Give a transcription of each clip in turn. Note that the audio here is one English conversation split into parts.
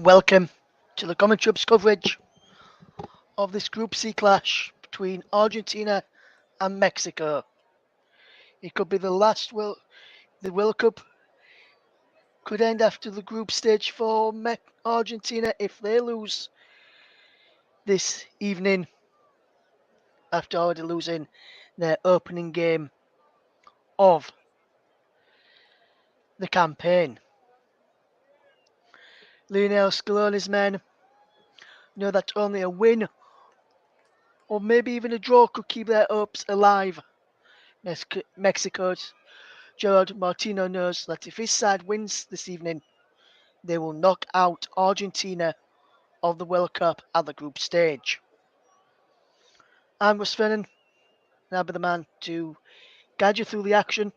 Welcome to the commentary coverage of this Group C clash between Argentina and Mexico. It could be the World Cup could end after the group stage for Argentina if they lose this evening after already losing their opening game of the campaign. Lionel Scaloni's men know that only a win or maybe even a draw could keep their hopes alive. Mexico's Gerard Martino knows that if his side wins this evening, they will knock out Argentina of the World Cup at the group stage. I'm Russ Fennan, and I'll be the man to guide you through the action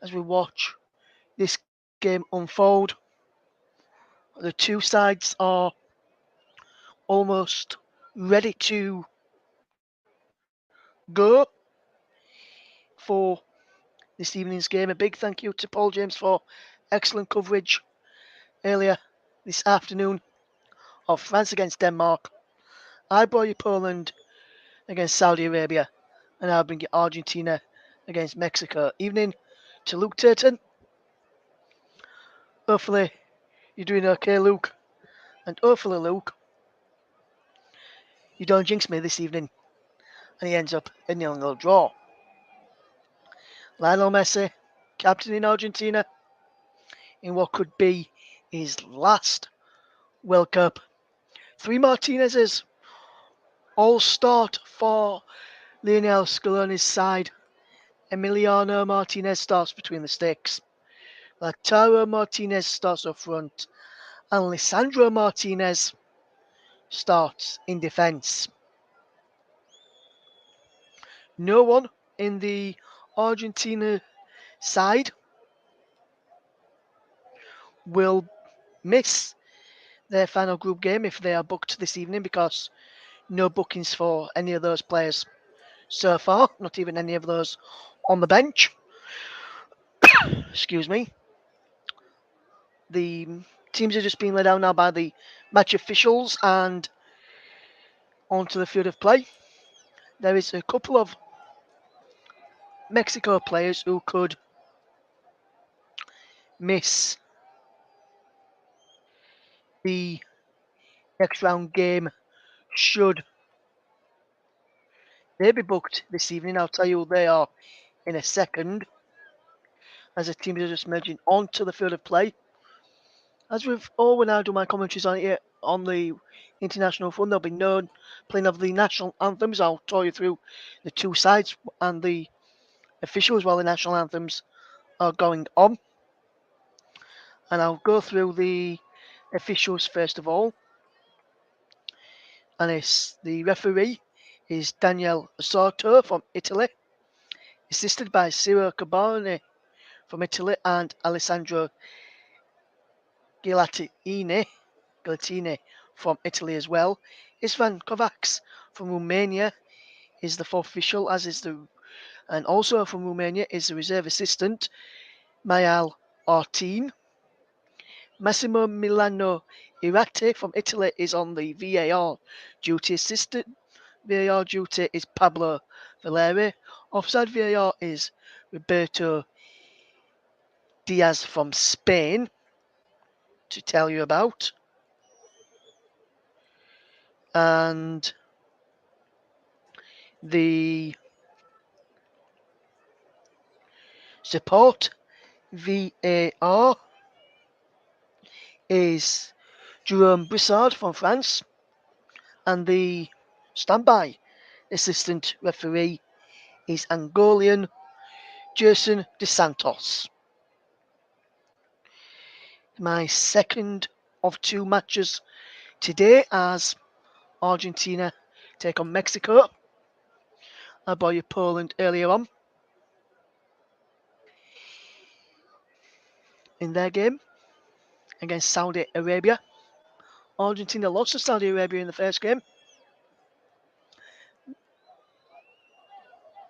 as we watch this game unfold. The two sides are almost ready to go for this evening's game. A big thank you to Paul James for excellent coverage earlier this afternoon of France against Denmark. I brought you Poland against Saudi Arabia, and I'll bring you Argentina against Mexico. Evening to Luke Turton. Hopefully you're doing okay, Luke. And hopefully, Luke, you don't jinx me this evening and he ends up a 0-0 draw. Lionel Messi, captain in Argentina, in what could be his last World Cup. Three Martinez's all start for Lionel Scaloni's side. Emiliano Martinez starts between the sticks. Lautaro Martinez starts up front. And Lisandro Martinez starts in defence. No one in the Argentina side will miss their final group game if they are booked this evening, because no bookings for any of those players so far, not even any of those on the bench. Excuse me. The teams are just being let out now by the match officials and onto the field of play. There is a couple of Mexico players who could miss the next round game should they be booked this evening. I'll tell you who they are in a second, as the teams are just merging onto the field of play. As with all when I do my commentaries on it on the international front, there'll be no playing of the national anthems. I'll talk you through the two sides and the officials while the national anthems are going on. And I'll go through the officials first of all. And the referee is Daniel Sorto from Italy, assisted by Ciro Cabane from Italy and Alessandro Gilatini from Italy as well. Isvan Kovacs from Romania is the fourth official, and also from Romania is the reserve assistant Mayal Artin. Massimo Milano Irate from Italy is on the VAR duty. Assistant VAR duty is Pablo Valeri. Offside VAR is Roberto Diaz from Spain to tell you about. And the support VAR is Jerome Brissard from France, and the standby assistant referee is Angolan Gerson dos Santos. My second of two matches today as Argentina take on Mexico. I brought you Poland earlier on. In their game against Saudi Arabia, Argentina lost to Saudi Arabia in the first game.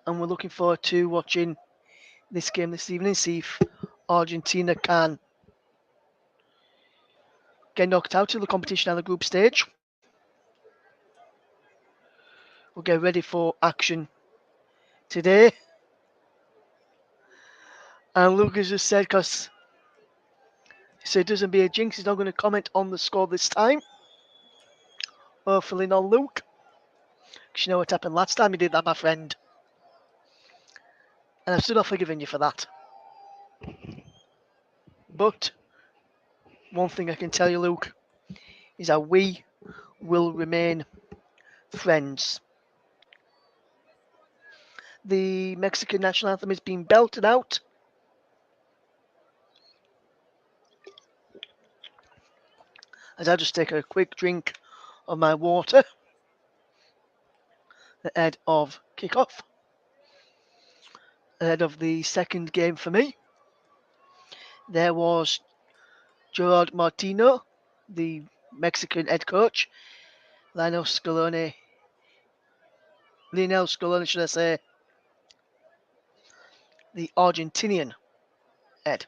And we're looking forward to watching this game this evening, see if Argentina can get knocked out of the competition at the group stage. We'll get ready for action today. And Lucas just said, because he said it doesn't be a jinx, he's not going to comment on the score this time. Hopefully not, Luke. Because you know what happened last time you did that, my friend. And I've still not forgiven you for that. But one thing I can tell you, Luke, is that we will remain friends. The Mexican national anthem is being belted out. As I just take a quick drink of my water ahead of kickoff, ahead of the second game for me. There was Gerard Martino, the Mexican head coach, Lionel Scaloni, should I say, the Argentinian head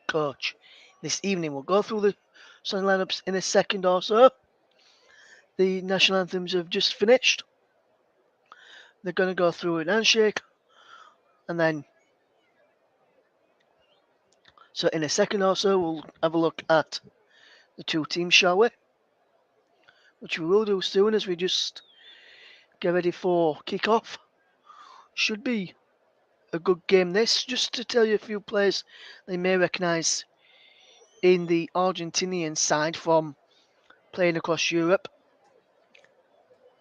coach. This evening we'll go through the starting lineups in a second or so. The national anthems have just finished. They're going to go through an handshake, and then, so in a second or so, we'll have a look at the two teams, shall we? Which we will do soon as we just get ready for kickoff. Should be a good game this. Just to tell you a few players they may recognise in the Argentinian side from playing across Europe.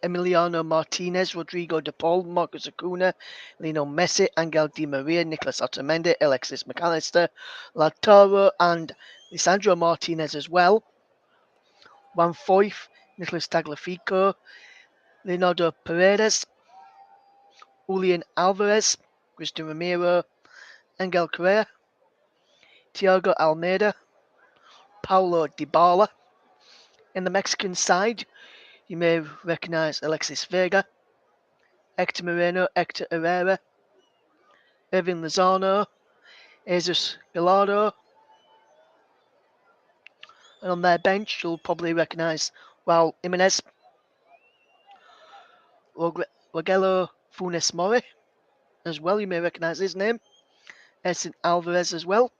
Emiliano Martinez, Rodrigo de Paul, Marcos Acuna, Lionel Messi, Angel Di Maria, Nicolas Otamendi, Alexis McAllister, Lautaro and Lisandro Martinez as well. Juan Foyth, Nicolas Tagliafico, Leonardo Paredes, Julian Alvarez, Cristian Romero, Angel Correa, Thiago Almeida, Paulo Dybala. In the Mexican side, you may recognise Alexis Vega, Hector Moreno, Hector Herrera, Irving Lozano, Jesus Gallardo. And on their bench, you'll probably recognise Raul Jimenez, Rogelio Funes Mori as well. You may recognise his name. Edson Alvarez as well.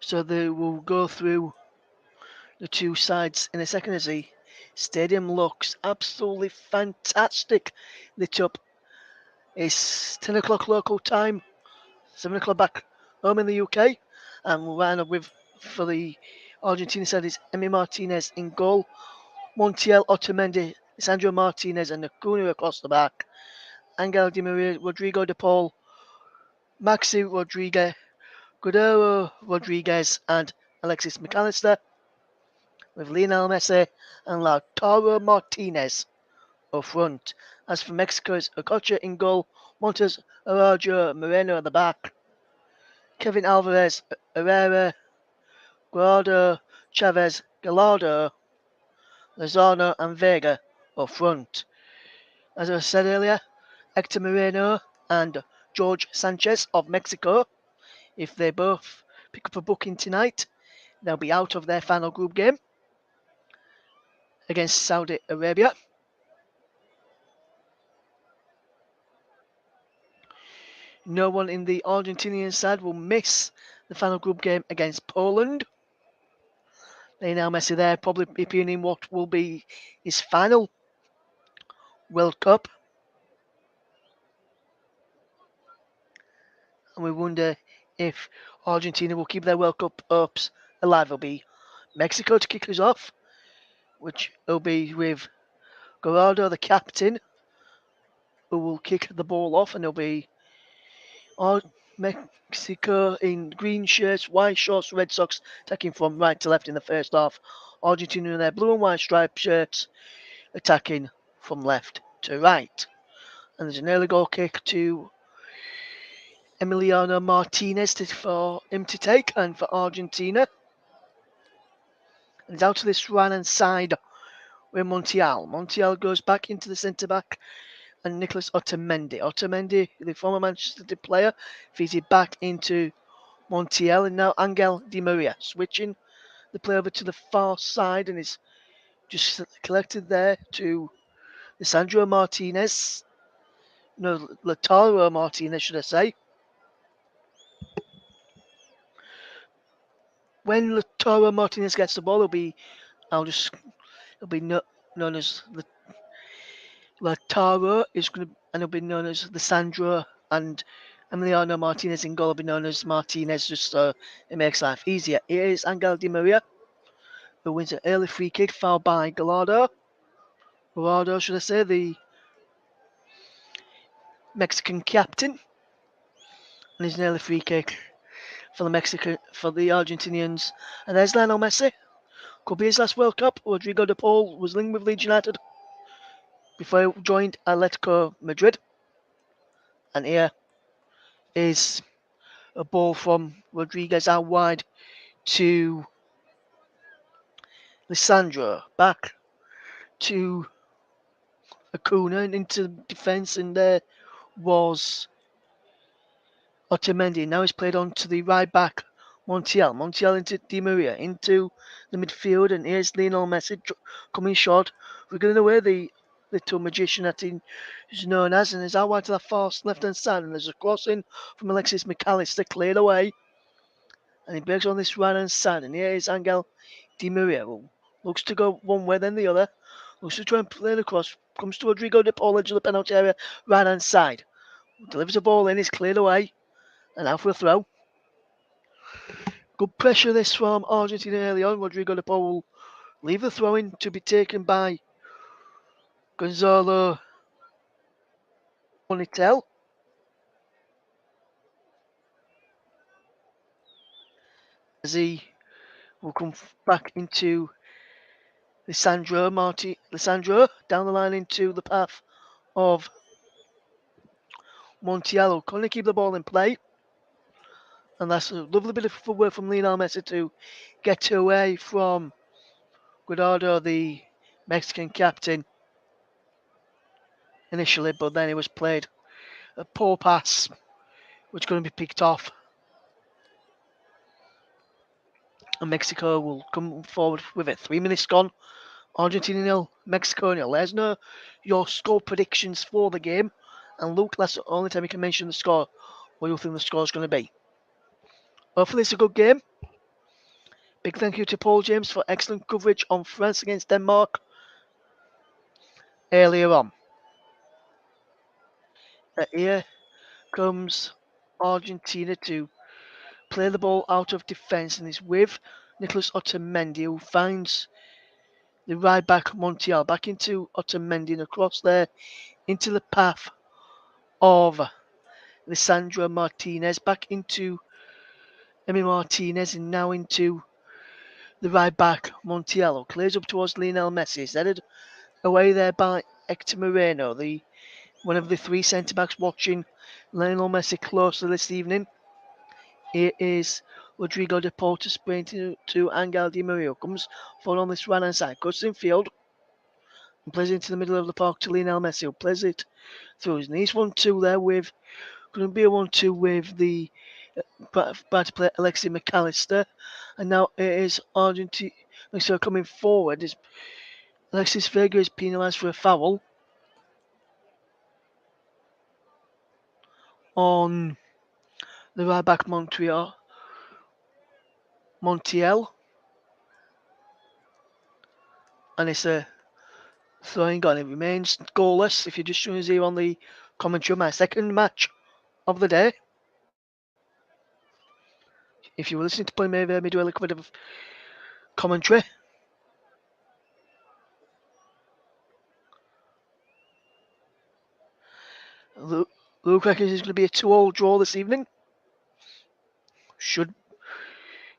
So they will go through the two sides in a second as the stadium looks absolutely fantastic. Lit up. It's 10 o'clock local time, 7 o'clock back home in the UK. And we'll round up with, for the Argentina side, is Emi Martinez in goal. Montiel, Otamendi, Sandro Martinez and Acuna across the back. Angel Di Maria, Rodrigo de Paul, Maxi Rodriguez, Guerrero Rodriguez and Alexis McAllister, with Lionel Messi and Lautaro Martinez up front. As for Mexico, it's Okocha in goal, Montes Araujo Moreno at the back, Kevin Alvarez, Herrera, Guardo, Chavez, Gallardo, Lozano and Vega up front. As I said earlier, Hector Moreno and George Sanchez of Mexico, if they both pick up a booking tonight, they'll be out of their final group game against Saudi Arabia. No one in the Argentinian side will miss the final group game against Poland. Lionel Messi there, probably appearing in what will be his final World Cup. And we wonder if Argentina will keep their World Cup hopes alive. It'll be Mexico to kick us off, which will be with Gerardo, the captain, who will kick the ball off, and it'll be Mexico in green shirts, white shorts, red socks, attacking from right to left in the first half. Argentina in their blue and white striped shirts, attacking from left to right. And there's an early goal kick to Emiliano Martinez for him to take, and for Argentina. And it's out to this right-hand side with Montiel. Montiel goes back into the centre-back, and Nicolas Otamendi. Otamendi, the former Manchester City player, feeds it back into Montiel, and now Angel Di Maria switching the play over to the far side and is just collected there to Lisandro Martinez. No, Lautaro Martinez, should I say. When Lautaro Martinez gets the ball, it'll be known as Lautaro is going to, and it'll be known as Lisandro, and Emiliano Martinez in goal will be known as Martinez, just so it makes life easier. Here is Angel Di Maria, who wins an early free kick, fouled by Gallardo. Gallardo, should I say, the Mexican captain, and his early free kick for the Argentinians. And there's Lionel Messi. Could be his last World Cup. Rodrigo de Paul was linked with Leeds United before he joined Atletico Madrid. And here is a ball from Rodriguez out wide to Lisandro, back to Acuna and into defence, and there was Otamendi. Now he's played on to the right back, Montiel. Montiel into Di Maria, into the midfield, and here's Lionel Messi coming short, wriggling away the little magician that he is known as, and is out wide to the far left-hand side, and there's a crossing from Alexis McAllister, cleared away, and he breaks on this right-hand side, and here is Angel Di Maria, who looks to go one way then the other, looks to try and play the cross, comes to Rodrigo de Paul, edge of the penalty area, right-hand side, delivers the ball in, is cleared away, and out for a throw. Good pressure this from Argentina early on. Rodrigo de Paul will leave the throw in to be taken by Gonzalo Bonitel. As he will come back into Lisandro down the line into the path of Montiel. Can they keep the ball in play? And that's a lovely bit of work from Lionel Messi to get away from Guardado, the Mexican captain, initially, but then it was played a poor pass, which is going to be picked off. And Mexico will come forward with it. 3 minutes gone. Argentina 0, Mexico 0. There's no your score predictions for the game. And Luke, that's the only time you can mention the score. What you think the score is going to be. Hopefully it's a good game. Big thank you to Paul James for excellent coverage on France against Denmark earlier on. Here comes Argentina to play the ball out of defence, and is with Nicolas Otamendi, who finds the right back Montiel back into Otamendi and across there into the path of Lisandro Martinez, back into Emi Martinez, and now into the right back Montiel. Clears up towards Lionel Messi. It's headed away there by Hector Moreno, one of the three centre backs watching Lionel Messi closely this evening. Here is Rodrigo de Paul to sprint to Angel Di Maria. Comes forward on this right hand side, cuts in field, and plays into the middle of the park to Lionel Messi, who plays it through his knees. 1-2 there with, going to be a 1-2 with the about to play Alexis McAllister. And now it is Argentina Mexico coming forward. Alexis Vega is penalised for a foul on the right back Montiel. And it's a throwing goal. It remains goalless. If you're just joining us here on the commentary, my second match of the day. If you were listening to play me do a little bit of commentary. Look like it's going to be a 2-2 draw this evening.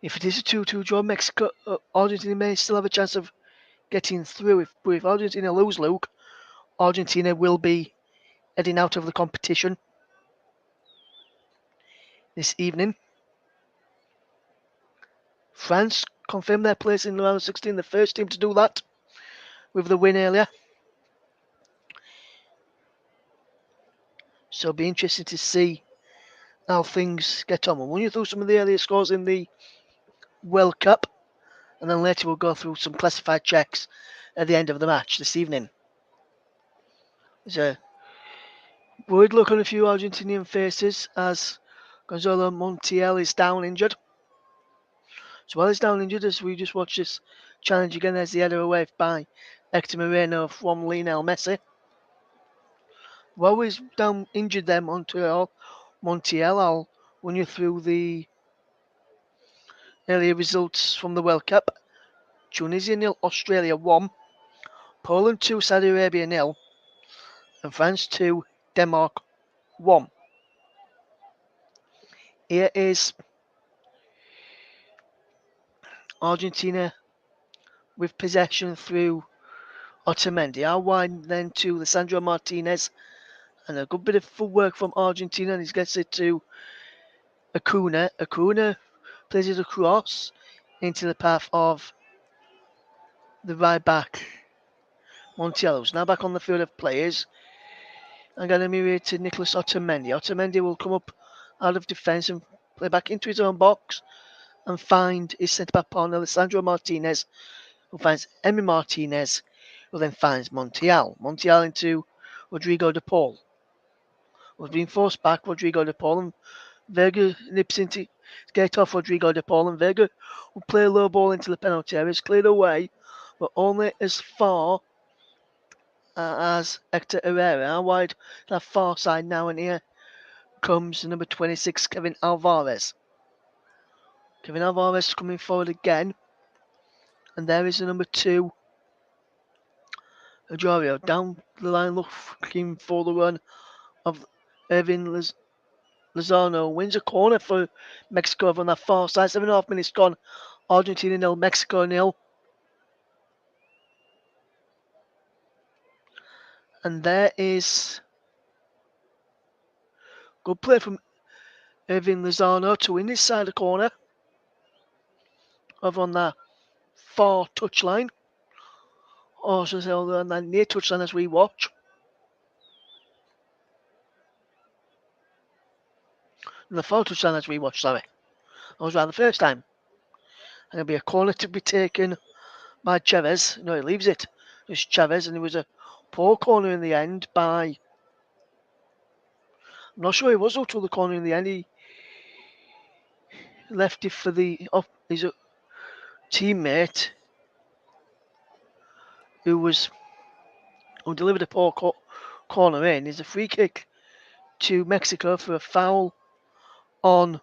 If it is a 2-2 draw, Argentina may still have a chance of getting through. If Argentina lose, Luke, Argentina will be heading out of the competition this evening. France confirmed their place in the round of 16, the first team to do that with the win earlier. So it'll be interesting to see how things get on. We'll run you through some of the earlier scores in the World Cup. and then later we'll go through some classified checks at the end of the match this evening. There's a worried look on a few Argentinian faces as Gonzalo Montiel is down injured. So while he's down injured, as we just watch this challenge again, there's the header away by Hector Moreno from Lionel Messi. While he's down injured there, Montiel, I'll run you through the earlier results from the World Cup. Tunisia 0, Australia 1, Poland 2, Saudi Arabia 0, and France 2, Denmark 1. Here is Argentina with possession through Otamendi. Out wide then to Lisandro Martinez, and a good bit of footwork from Argentina, and he gets it to Acuna. Acuna plays it across into the path of the right back, Montiel. Now back on the field of players. I'm going to move it to Nicolas Otamendi. Otamendi will come up out of defence and play back into his own box and find his centre-back partner, Lisandro Martinez, who finds Emi Martinez, who then finds Montiel. Montiel into Rodrigo de Paul. Was being forced back, Rodrigo de Paul, and Vega nips into get off Rodrigo de Paul, and Vega will play a low ball into the penalty area. It's cleared away, but only as far as Hector Herrera. Out wide that far side now, and here comes number 26, Kevin Alvarez. Kevin Alvarez coming forward again, and there is the number 2, Ajorio, down the line looking for the run of Irving Lozano. Wins a corner for Mexico over on that far side. 7.5 minutes gone. Argentina 0, Mexico 0. And there is good play from Irving Lozano to win this side of the corner. Over on that far touchline. Or should I say on that near touchline as we watch. And the far touchline as we watch, sorry. I was right the first time. And it'll be a corner to be taken by Chavez. No, he leaves it. It's Chavez, and it was a poor corner in the end by... I'm not sure he was up to the corner in the end. He left it for his teammate who delivered a poor corner in. It's a free kick to Mexico for a foul on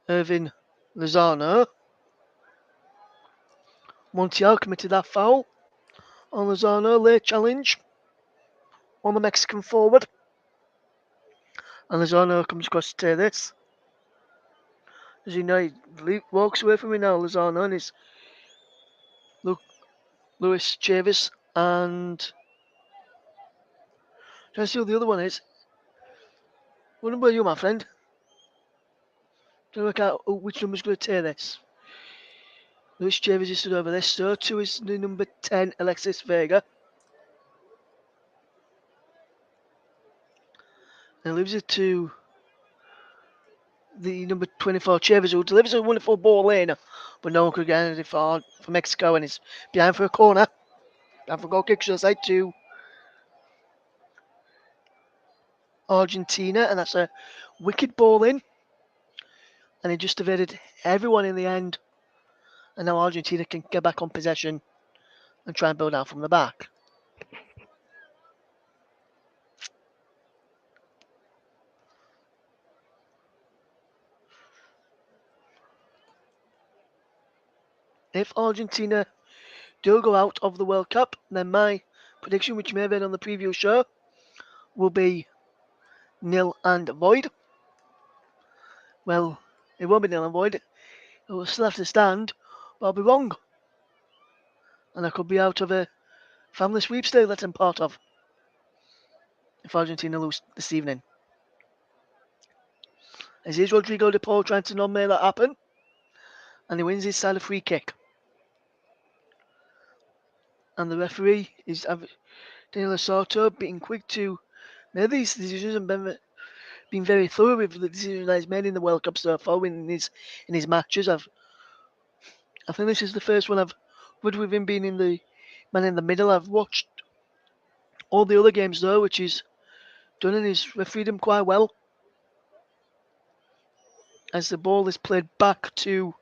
Irving Lozano. Montiel committed that foul on Lozano. Late challenge on the Mexican forward. And Lozano comes across to take this. As you know, he walks away from me now, Lozano, and it's Luis Chavis and... Trying to see who the other one is. What number are you, my friend? Trying to work out which number's going to take this. Luis Chavis is stood over there. So too is the number 10, Alexis Vega. And leaves it to the number 24, Chavis, who delivers a wonderful ball in, but no one could get anything for Mexico, and it's behind for a corner. And for goal kick, should I say, to Argentina, and that's a wicked ball in. And it just evaded everyone in the end. And now Argentina can get back on possession and try and build out from the back. If Argentina do go out of the World Cup, then my prediction, which you may have heard on the preview show, will be nil and void. Well, it won't be nil and void. It will still have to stand, but I'll be wrong. And I could be out of a family sweepstake that I'm part of if Argentina lose this evening. As is Rodrigo de Paul trying to not make that happen. And he wins his side a free kick. And the referee is Daniel Soto being quick to make these decisions and been very thorough with the decisions that he's made in the World Cup so far in his matches. I've I think this is the first one with him being in the man in the middle. I've watched all the other games though, which he's done, and he's refereed them quite well. As the ball is played back to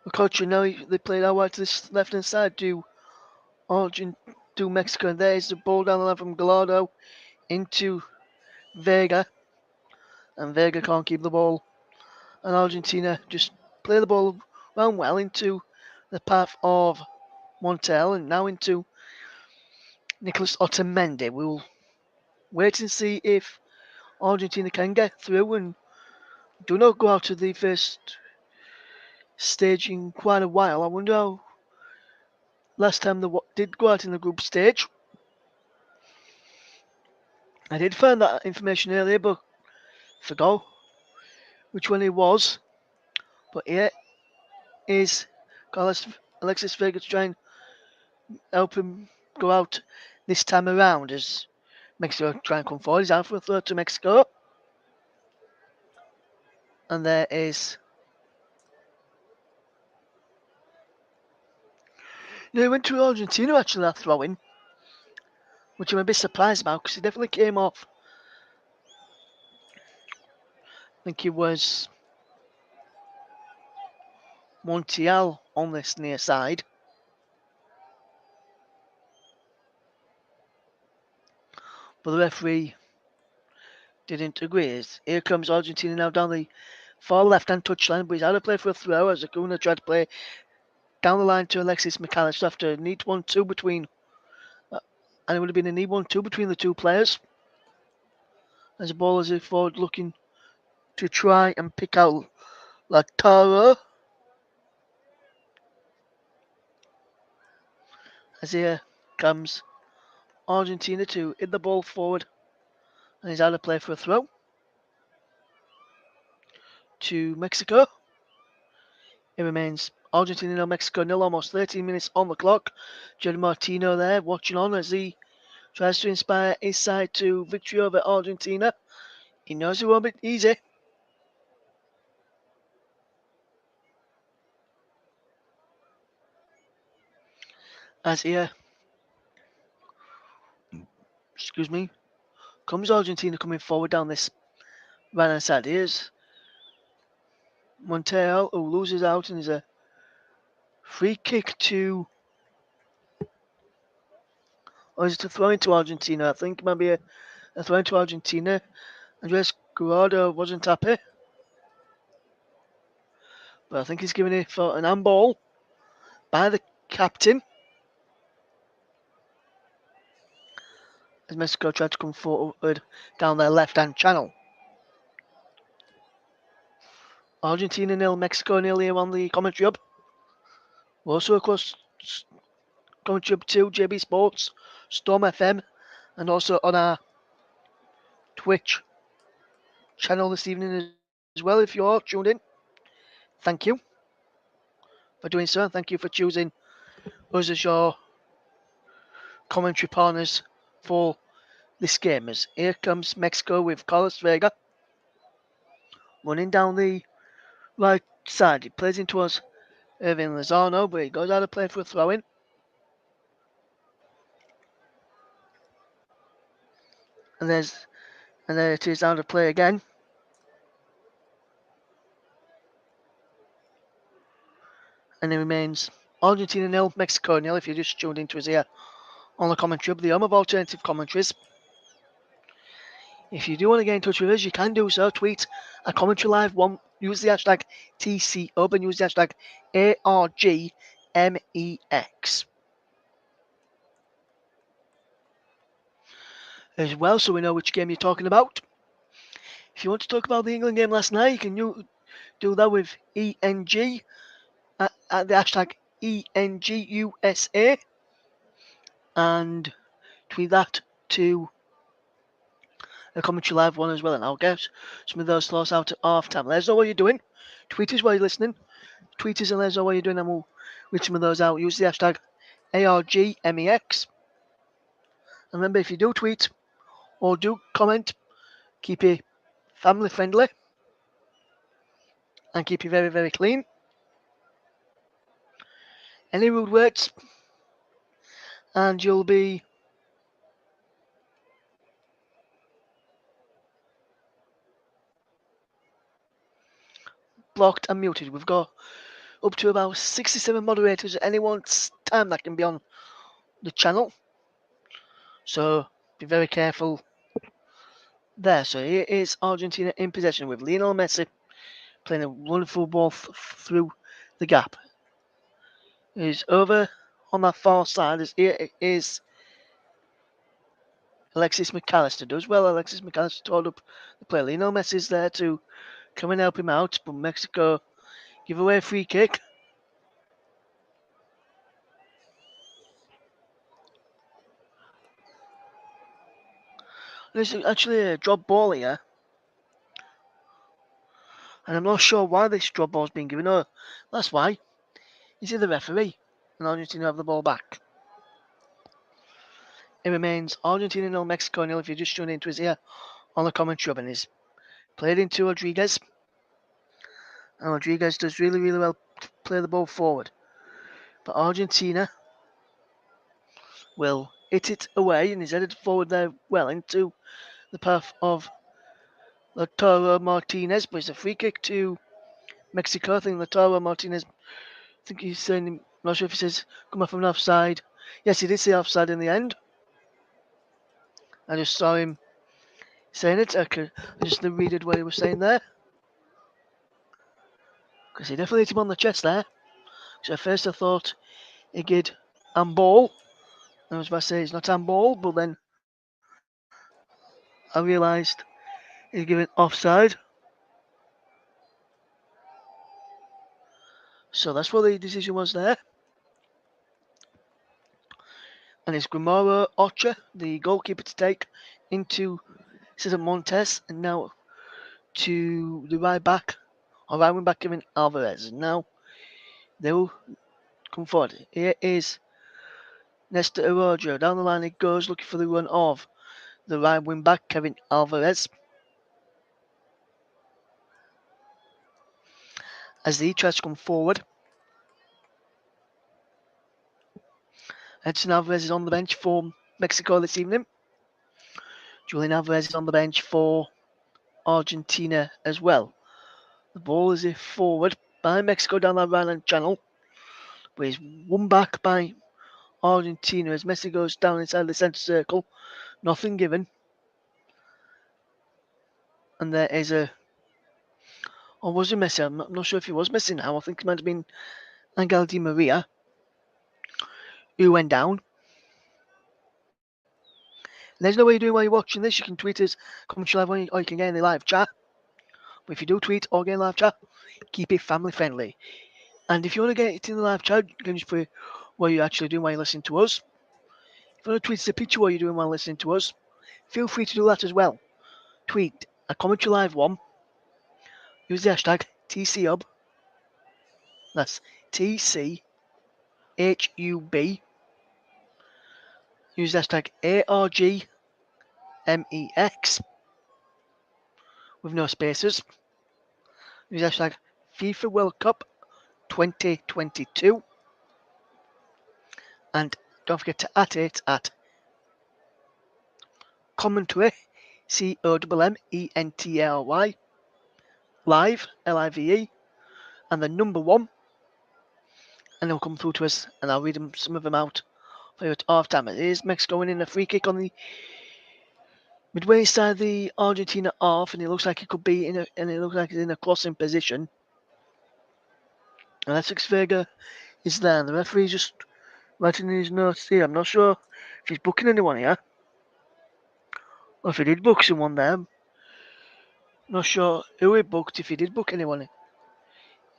Okocha, now they played out wide to this left hand side to to Mexico, and there's the ball down the line from Gallardo into Vega, and Vega can't keep the ball, and Argentina just play the ball round well into the path of Montel, and now into Nicolas Otamendi. We'll wait and see if Argentina can get through and do not go out to the first stage in quite a while. I wonder how last time they did go out in the group stage. I did find that information earlier, but forgot which one it was. But here is Alexis Vega to try and help him go out this time around as Mexico try and come forward. He's out for a throw to Mexico. And there is... No, he went to Argentina actually, that throw-in, which I'm a bit surprised about because he definitely came off. I think it was Montiel on this near side. But the referee didn't agree. Here comes Argentina now down the far left-hand touchline, but he's out of play for a throw as Acuna tried to play down the line to Alexis McAllister after a neat 1-2 between, and it would have been a neat 1-2 between the two players. As the ball is forward looking to try and pick out Lautaro. As here comes Argentina to hit the ball forward, and he's out of play for a throw to Mexico. It remains Argentina 0, Mexico 0, almost 13 minutes on the clock. Jerry Martino there watching on as he tries to inspire his side to victory over Argentina. He knows it won't be easy. As here, comes Argentina coming forward down this right hand side. Here's Montero who loses out and is a free kick to, or is it a throw into Argentina? I think it might be a throw into Argentina. Andres Guardo wasn't happy, but I think he's giving it for an handball by the captain. As Mexico tried to come forward down their left-hand channel. Argentina 0, Mexico 0 here on the commentary hub. We're also across commentary hub 2, JB Sports, Storm FM, and also on our Twitch channel this evening as well. If you're tuned in, thank you for doing so. Thank you for choosing us as your commentary partners for this game. As here comes Mexico with Carlos Vega running down the right side. He plays into us Irving Lozano, but he goes out of play for a throw-in. And there it is, out of play again. And it remains Argentina 0, Mexico 0, if you just tuned into us here on the commentary hub, the home of alternative commentaries. If you do want to get in touch with us, you can do so. Tweet at Commentary Live 1, use the hashtag TCUB and use the hashtag ARGMEX. As well, so we know which game you're talking about. If you want to talk about the England game last night, you can do that with ENG at the hashtag ENGUSA and tweet that to the Commentary Live 1 as well, and I'll get some of those thoughts out at half time. Let us know what you're doing. Tweet us while you're listening. Tweet us and let us know what you're doing, and we'll read some of those out. Use the hashtag ARGMEX. And remember, if you do tweet or do comment, keep it family friendly and keep you very, very clean. Any rude words, and you'll be blocked and muted. We've got up to about 67 moderators at any one time that can be on the channel, so be very careful there. So here is Argentina in possession with Lionel Messi playing a wonderful ball through the gap. He's over on that far side. Here is Alexis McAllister. Does well. Alexis McAllister told up the play. Lionel Messi's there to come and help him out, but Mexico give away a free kick. This is actually a drop ball here, and I'm not sure why this drop ball's been given. Oh, that's why. He's the referee, and Argentina have the ball back. It remains Argentina 0, Mexico 0. If you just tuned into us here on the commentary, and he's played into Rodriguez. And Rodriguez does really, really well to play the ball forward. But Argentina will hit it away, and he's headed forward there well into the path of Lautaro Martinez. But it's a free kick to Mexico. I think Lautaro Martinez, I think he's saying, I'm not sure if he says come off from an offside. Yes, he did say offside in the end. I just saw him saying it. I just read what he was saying there. Because he definitely hit him on the chest there. So at first I thought he did handball. I was about to say it's not handball, but then I realised he's given offside. So that's what the decision was there. And it's Grimaro Ocha, the goalkeeper, to take into Cesar Montes, and now to the right back, or right wing back, Kevin Alvarez. And now they will come forward. Here is Nestor Arroyo. Down the line it goes, looking for the run of the right wing back, Kevin Alvarez. As he tries to come forward. Edson Alvarez is on the bench for Mexico this evening. Julian Alvarez is on the bench for Argentina as well. The ball is forward by Mexico down that right-hand channel, but he's won back by Argentina as Messi goes down inside the centre circle. Nothing given. And there is a... Or was it Messi? I'm not sure if he was Messi now. I think it might have been Angel Di Maria who went down. There's no way you're doing while you're watching this. You can tweet us, comment live, or you can get in the live chat. But if you do tweet or get in live chat, keep it family friendly. And if you want to get it in the live chat, you can just put what you're actually doing while you're listening to us. If you want to tweet us a picture what you're doing while listening to us, feel free to do that as well. Tweet a commentary live one. Use the hashtag TCHub. That's TCHUB. Use the hashtag ARGMEX with no spaces. Use the hashtag FIFA World Cup 2022. And don't forget to at it at commentary, COMMENTRY, live, LIVE, and the number 1. And they'll come through to us, and I'll read some of them out for you at half time. It is Mexico winning a free kick on the midway side of the Argentina half, and it looks like it could be it's in a crossing position. And Alexis Vega is there, and the referee's just writing in his notes here. I'm not sure if he's booking anyone here, or if he did book someone there. Not sure who he booked, if he did book anyone in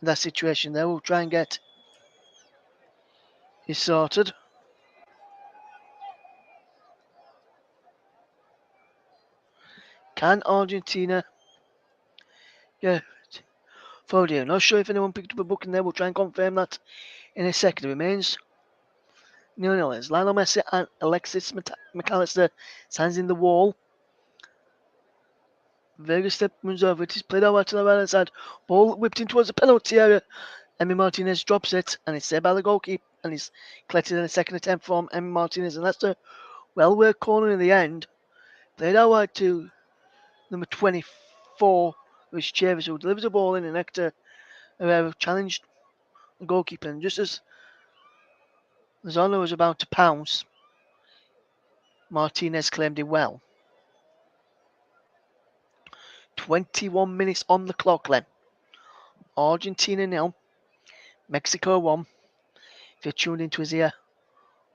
that situation there. We'll try and get it sorted. Can Argentina get forward here? Not sure if anyone picked up a booking there. We'll try and confirm that in a second. It remains 0-0. As Lionel Messi and Alexis McAllister stands in the wall. Vega step moves over. It is played out to the right hand side. Ball whipped in towards the penalty area. Emi Martinez drops it, and it's saved by the goalkeeper, and he's collected in a second attempt from Emi Martinez, and that's a well-worked corner in the end. Played out wide to number 24, Rich Chavis, who delivers the ball in, and Hector Herrera challenged the goalkeeper, and just as Lozano was about to pounce, Martinez claimed it well. 21 minutes on the clock then. Argentina 0, Mexico 1. If you're tuned into his ear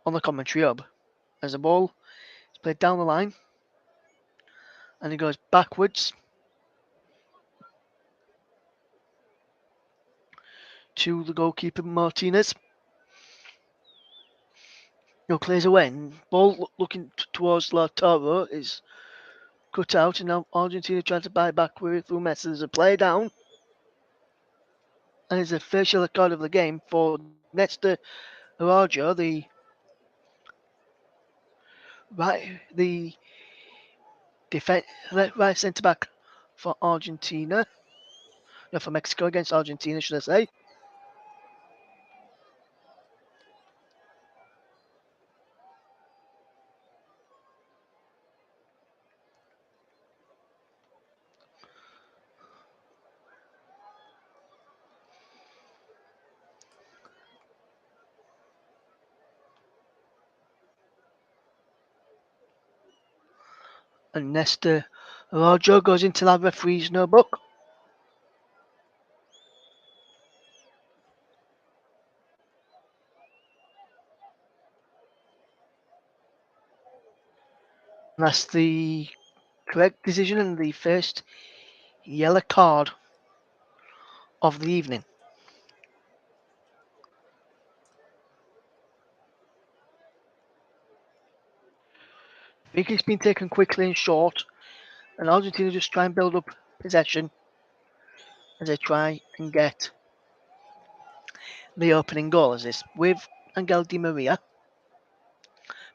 on the commentary hub, as the ball is played down the line, and he goes backwards to the goalkeeper Martinez. No, clears away, and ball looking towards Lautaro is cut out, and now Argentina trying to buy back with through Messi. There's a play down, and it's a first yellow card of the game for Néstor Araujo, the right centre back for Argentina. No, for Mexico against Argentina, should I say? And Néstor Araujo goes into that referee's notebook. And that's the correct decision and the first yellow card of the evening. Free kick's been taken quickly and short, and Argentina just try and build up possession as they try and get the opening goal. As this with Angel Di Maria.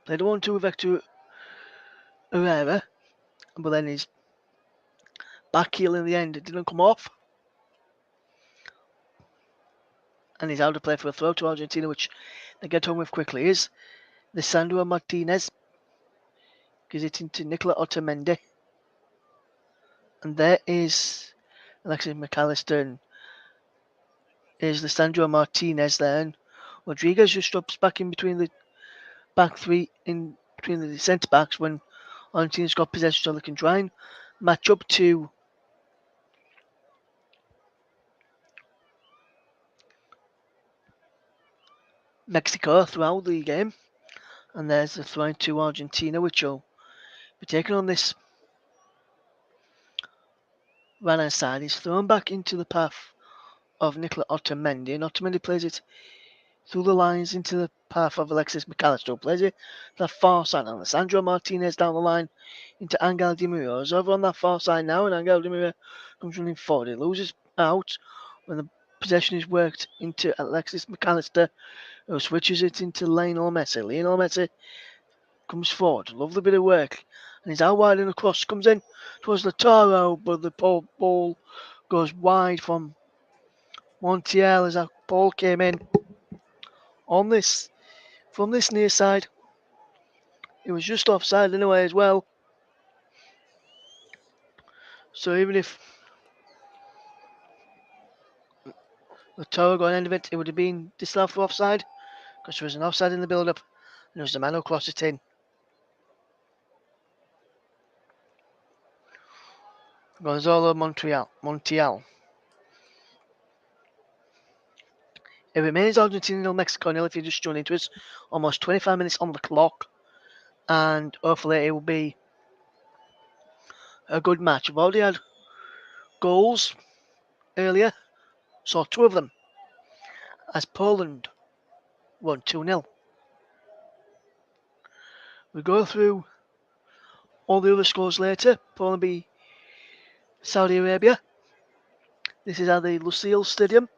Played 1-2 with Hector Herrera, but then his back heel in the end it didn't come off. And he's out of play for a throw to Argentina, which they get home with quickly. Is Lisandro Martinez. Gives it into Nicola Otamendi. And there is Alexis McAllister, and is Lisandro Martinez there. And Rodriguez just drops back in between the back three, in between the centre backs when Argentina's got possession, so they can try and match up to Mexico throughout the game. And there's the throw to Argentina, which will be taken on this right hand side. He's thrown back into the path of Nicola Otamendi, and Otamendi plays it through the lines into the path of Alexis McAllister, who plays it to the far side. And Alessandro Martinez down the line into Angel Di Maria. He's over on that far side now, and Angel Di Maria comes running forward. He loses out when the possession is worked into Alexis McAllister, who switches it into Lionel Messi. Lionel Messi comes forward. Lovely bit of work. And he's out wide and across. Comes in towards Lautaro, but the ball goes wide from Montiel as that ball came in on this from this near side. It was just offside anyway as well. So even if Lautaro got an end of it, it would have been disallowed for offside because there was an offside in the build-up, and it was the man who crossed it in. Gonzalo Montiel. It remains Argentina 0, Mexico 0 if you just joined into us. Almost 25 minutes on the clock, and hopefully it will be a good match. We've already had goals earlier, saw two of them as Poland won 2-0. We go through all the other scores later. Poland beat Saudi Arabia. This is at the Lusail Stadium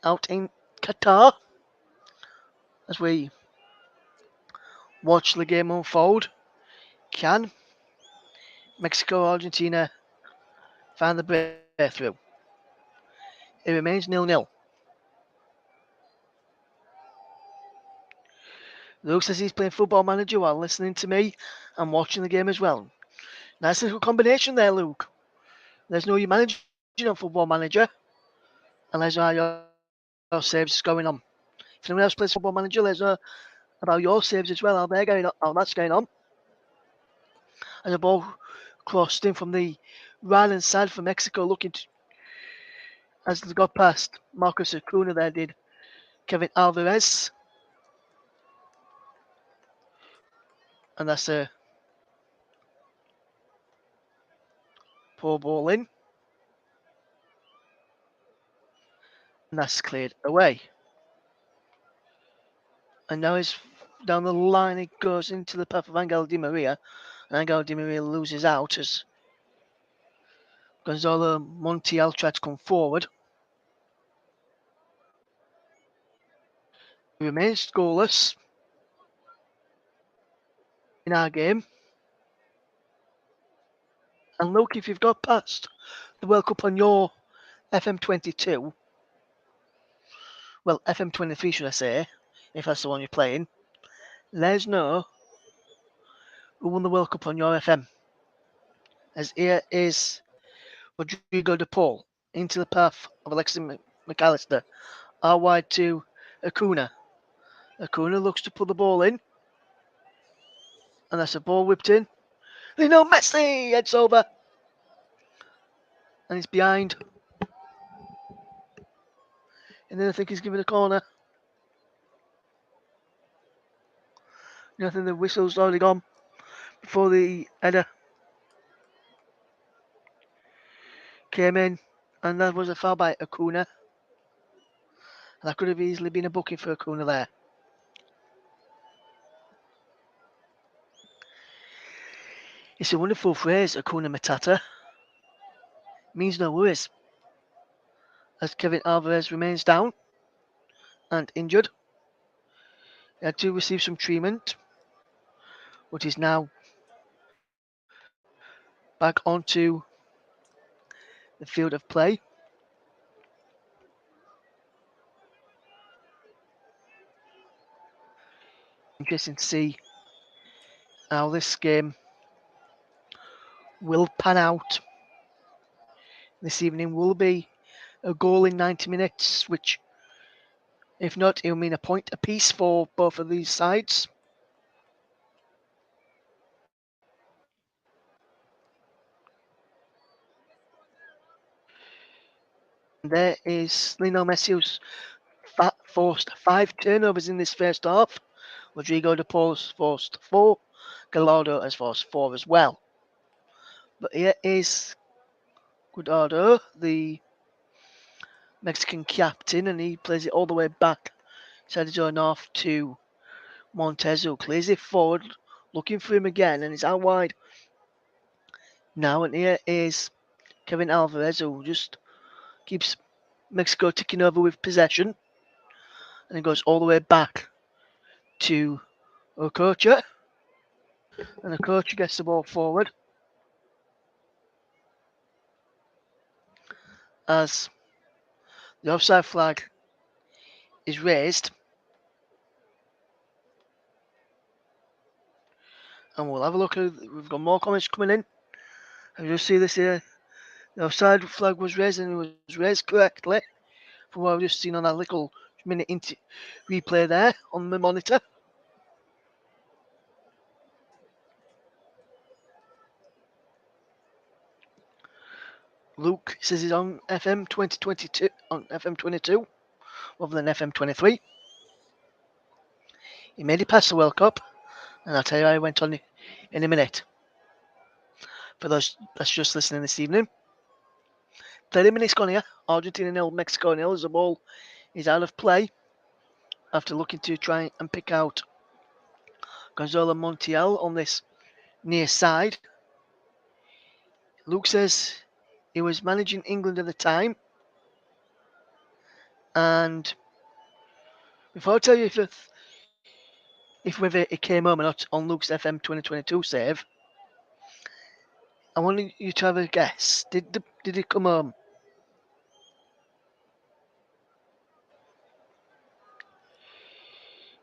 out in Qatar as we watch the game unfold. Can Mexico, Argentina found the breakthrough. It remains 0-0. Luke says he's playing Football Manager while listening to me and watching the game as well. Nice little combination there, Luke. There's no you managing on Football Manager, and there's how your saves is going on. If anyone else plays Football Manager, there's about your saves as well, how they're going on, how that's going on. As a ball crossed in from the right hand side for Mexico, looking to, as they got past Marcus Acuna, there did Kevin Alvarez, and that's a poor ball in, and that's cleared away. And now it's down the line, it goes into the path of Angel Di Maria, and Angel Di Maria loses out as Gonzalo Montiel tried to come forward. He remains goalless in our game. And look, if you've got past the World Cup on your FM22, well, FM23 should I say, if that's the one you're playing, let us know who won the World Cup on your FM. As here is Rodrigo de Paul into the path of Alexis McAllister, out wide to Acuna. Acuna looks to put the ball in, and that's a ball whipped in. Lionel Messi heads over, and he's behind. And then I think he's given a corner. I think the whistle's already gone before the header came in, and that was a foul by Acuna. And that could have easily been a booking for Acuna there. It's a wonderful phrase, Acuna Matata. It means no worries. As Kevin Alvarez remains down and injured. He had to receive some treatment, but he's now back onto the field of play. Interesting to see how this game will pan out. This evening will be a goal in 90 minutes, which, if not, it will mean a point apiece for both of these sides. There is Lionel Messi, who's forced 5 turnovers in this first half. Rodrigo de Paul's forced 4. Gallardo has forced 4 as well. But here is Guardado, the Mexican captain, and he plays it all the way back, side his own off to Montez, who clears it forward, looking for him again, and he's out wide now. And here is Kevin Alvarez, who just keeps Mexico ticking over with possession, and it goes all the way back to Okocha, and Okocha gets the ball forward as the offside flag is raised, and we'll have a look at. We've got more comments coming in. I just see this here. The offside flag was raised, and it was raised correctly from what I've just seen on that little minute replay there on the monitor. Luke says he's on FM 2022 on FM 22 rather than FM 23. He made it past the World Cup, and I'll tell you how he went on in a minute. For those that's just listening this evening, 30 minutes gone here. Argentina 0, Mexico 0 as the ball is out of play after looking to try and pick out Gonzalo Montiel on this near side. Luke says he was managing England at the time, and before I tell you if whether it came home or not on Luke's FM 2022 save, I want you to have a guess. Did it come home?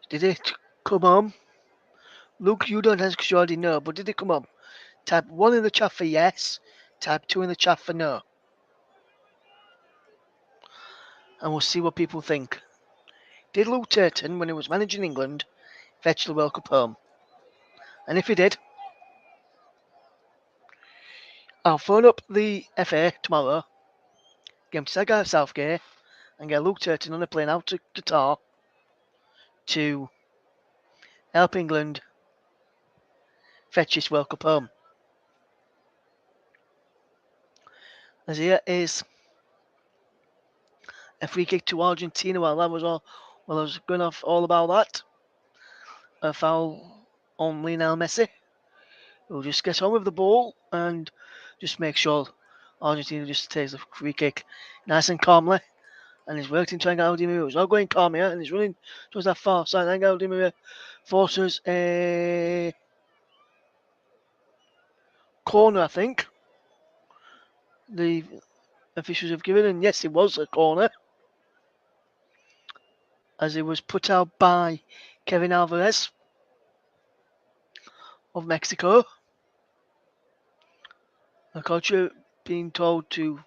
Did it come home? Luke, you don't answer because you already know, but did it come home? Type 1 in the chat for yes, type 2 in the chat for no. And we'll see what people think. Did Luke Turton, when he was managing England, fetch the World Cup home? And if he did, I'll phone up the FA tomorrow, get him to take out Southgate, and get Luke Turton on a plane out to Qatar to help England fetch this World Cup home. As here is a free kick to Argentina. While I was going off all about that, a foul on Lionel Messi. We'll just get on with the ball and just make sure Argentina just takes the free kick nice and calmly. And he's working to Angel Di Maria. He's not going calm here, and he's running towards that far side. Angel Di Maria forces a corner, I think. The officials have given, and yes, it was a corner, as it was put out by Kevin Alvarez of Mexico. The coach being told to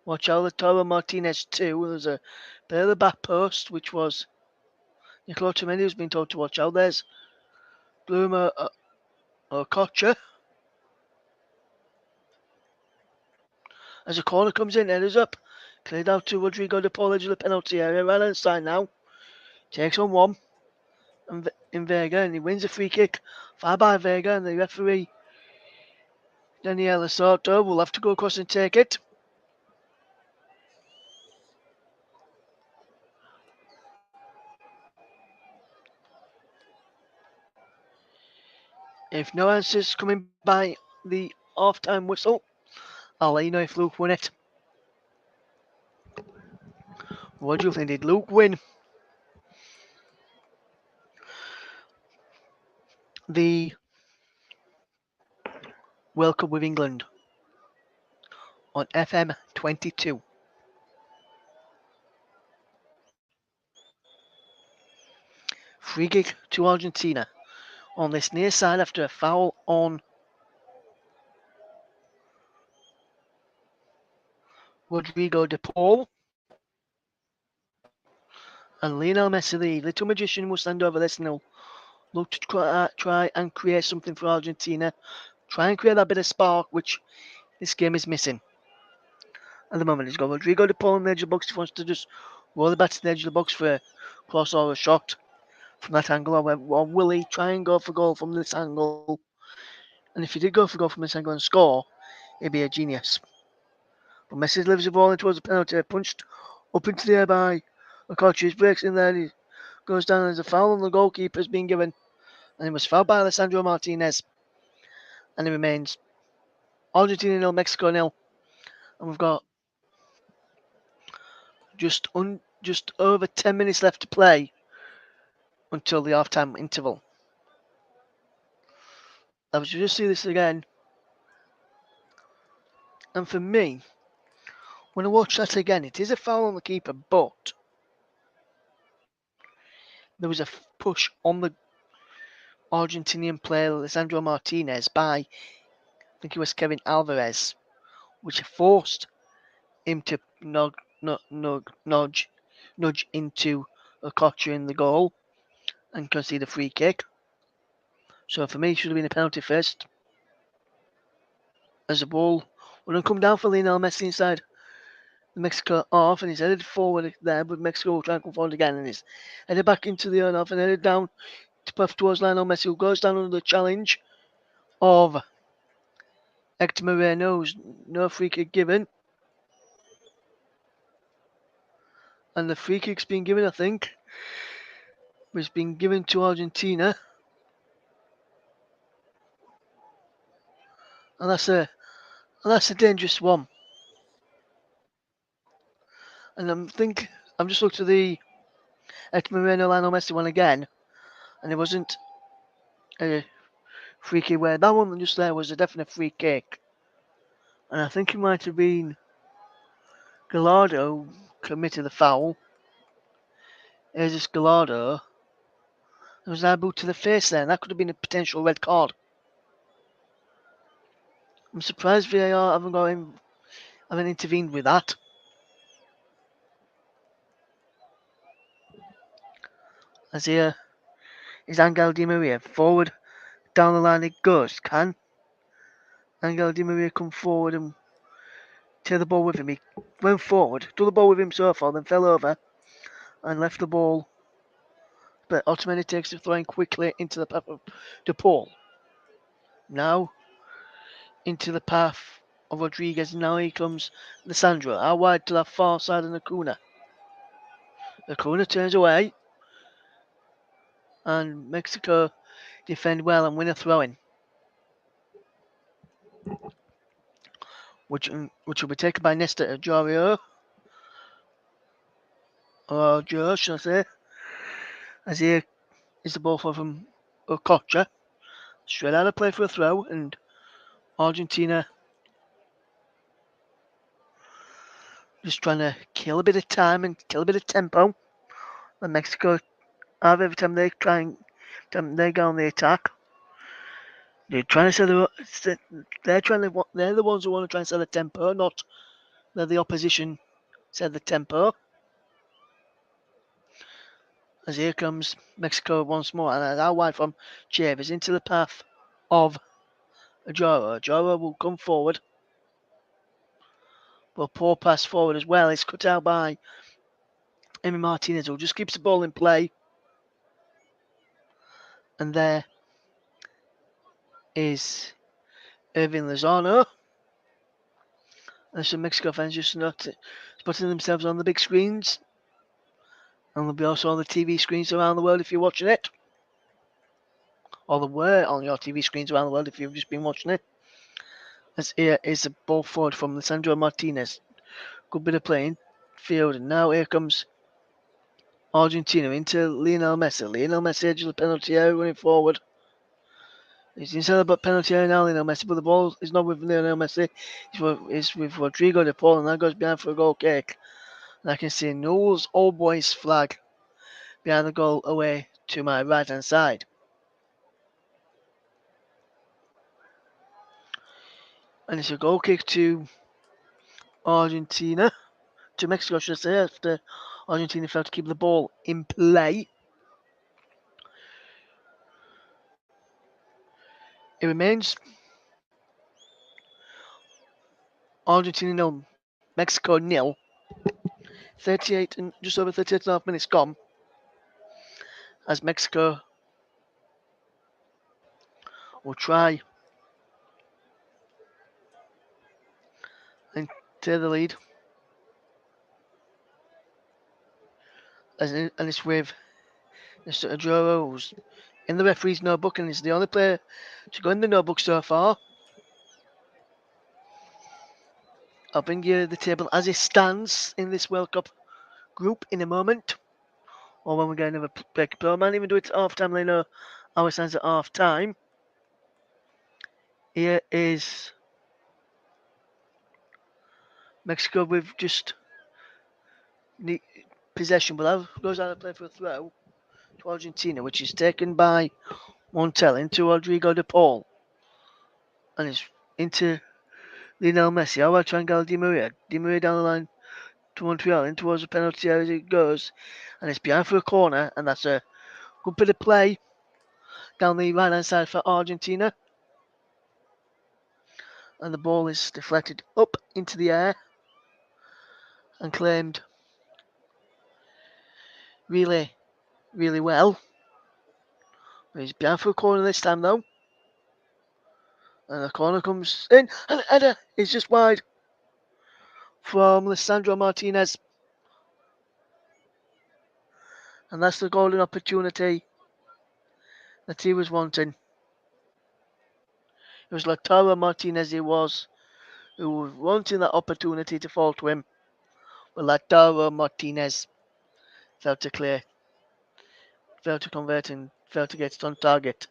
watch out. Lautaro Martinez too. There's a bit of the back post, which was Nicola Otamendi who's been told to watch out. There's Bloomer Okocha. As a corner comes in, headers up. Cleared out to Rodrigo de Paul, edge of the penalty area. Right hand side now. Takes on one. And in Vega, and he wins a free kick. Far by Vega, and the referee, Daniela Soto, will have to go across and take it. If no answers coming by the half-time whistle, I'll let you know if Luke won it. What do you think? Did Luke win the World Cup with England on FM 22? Free kick to Argentina on this near side after a foul on Rodrigo de Paul. And Lionel Messi, the little magician, will stand over this and he'll look to try and create something for Argentina. Try and create that bit of spark, which this game is missing. At the moment, he's got Rodrigo de Paul on the edge of the box. He wants to just roll it back to the edge of the box for a cross or a shot from that angle. Or will he try and go for goal from this angle? And if he did go for goal from this angle and score, he'd be a genius. But Messi delivers the ball in towards the penalty, punched up into the air by Okocha. Breaks in there, he goes down, and there's a foul on the goalkeeper has been given. And he was fouled by Alessandro Martinez. And it remains Argentina 0, Mexico 0. And we've got just over 10 minutes left to play until the half-time interval. I was just see this again. And for me, when I watch that again, it is a foul on the keeper, but there was a push on the Argentinian player Alessandro Martinez by, I think it was Kevin Alvarez, which forced him to nudge into Okocha in the goal and concede a free kick. So for me, it should have been a penalty first. As the ball wouldn't come down for Lionel Messi inside the Mexico half, and he's headed forward there, but Mexico will try and come forward again, and he's headed back into the own half and headed down to puff towards Lionel Messi, who goes down under the challenge of Hector Moreno, who's no free kick given. And the free kick's been given, I think. It's been given to Argentina. And that's a dangerous one. And I'm just looking at the Hector Moreno Lionel Messi one again, and it wasn't a free kick where that one just there was a definite free kick. And I think it might have been Gallardo committed the foul. There's this Gallardo. There was an boot to the face there, and that could have been a potential red card. I'm surprised VAR haven't intervened with that. As here is Angel Di Maria. Forward, down the line it goes. Can Angel Di Maria come forward and take the ball with him? He went forward, took the ball with him so far, then fell over and left the ball. But Ottomani takes the throwing quickly into the path of DePaul. Now into the path of Rodriguez. Now here comes Lissandro. Out wide to the far side of Nakuna. Nakuna turns away. And Mexico defend well and win a throw-in. Which will be taken by Nesta Ajario. Or Joe, should I say. As here is the ball from Okocha. Straight out of play for a throw. And Argentina just trying to kill a bit of time and kill a bit of tempo. And Mexico have every time they they go on the attack. They're trying to they're the ones who want to try and set the tempo, not the opposition set the tempo. As here comes Mexico once more, and out wide from Chaves into the path of Ajoro. Ajoro will come forward, but poor pass forward as well. It's cut out by Emi Martinez, who just keeps the ball in play. And there is Irving Lozano. And some Mexico fans just not spotting themselves on the big screens. And there'll be also on the TV screens around the world if you're watching it. Or there were on your TV screens around the world if you've just been watching it. As here is a ball forward from Lisandro Martinez. Good bit of playing field. And now here comes Argentina into Lionel Messi. Lionel Messi edge of the penalty area running forward. He's inside the penalty area now, Lionel Messi, but the ball is not with Lionel Messi. It's with Rodrigo de Paul, and that goes behind for a goal kick. And I can see Newell's Old Boys flag behind the goal away to my right hand side. And it's a goal kick to Argentina, to Mexico, should I say, after Argentina failed to keep the ball in play. It remains Argentina 0, Mexico 0. 38 and just over 38 and a half minutes gone. As Mexico will try and take the lead. And it's with Mr. Adjoro, who's in the referee's notebook and is the only player to go in the notebook so far. I'll bring you the table as it stands in this World Cup group in a moment. Or when we get another break. But I might even do it at half time. They know how it stands at half time. Here is Mexico with just possession, but that goes out of play for a throw to Argentina, which is taken by Montel into Rodrigo de Paul. And it's into Lionel Messi. How about Angel Di Maria? Di Maria down the line to Montreal, in towards the penalty area as it goes. And it's behind for a corner, and that's a good bit of play down the right hand side for Argentina. And the ball is deflected up into the air and claimed really, really well. He's behind for a corner this time though. And the corner comes in, and the header is just wide from Lisandro Martinez. And that's the golden opportunity that he was wanting. It was Lautaro Martinez who was wanting that opportunity to fall to him. But Lautaro Martinez failed to clear, failed to convert, and failed to get it on target.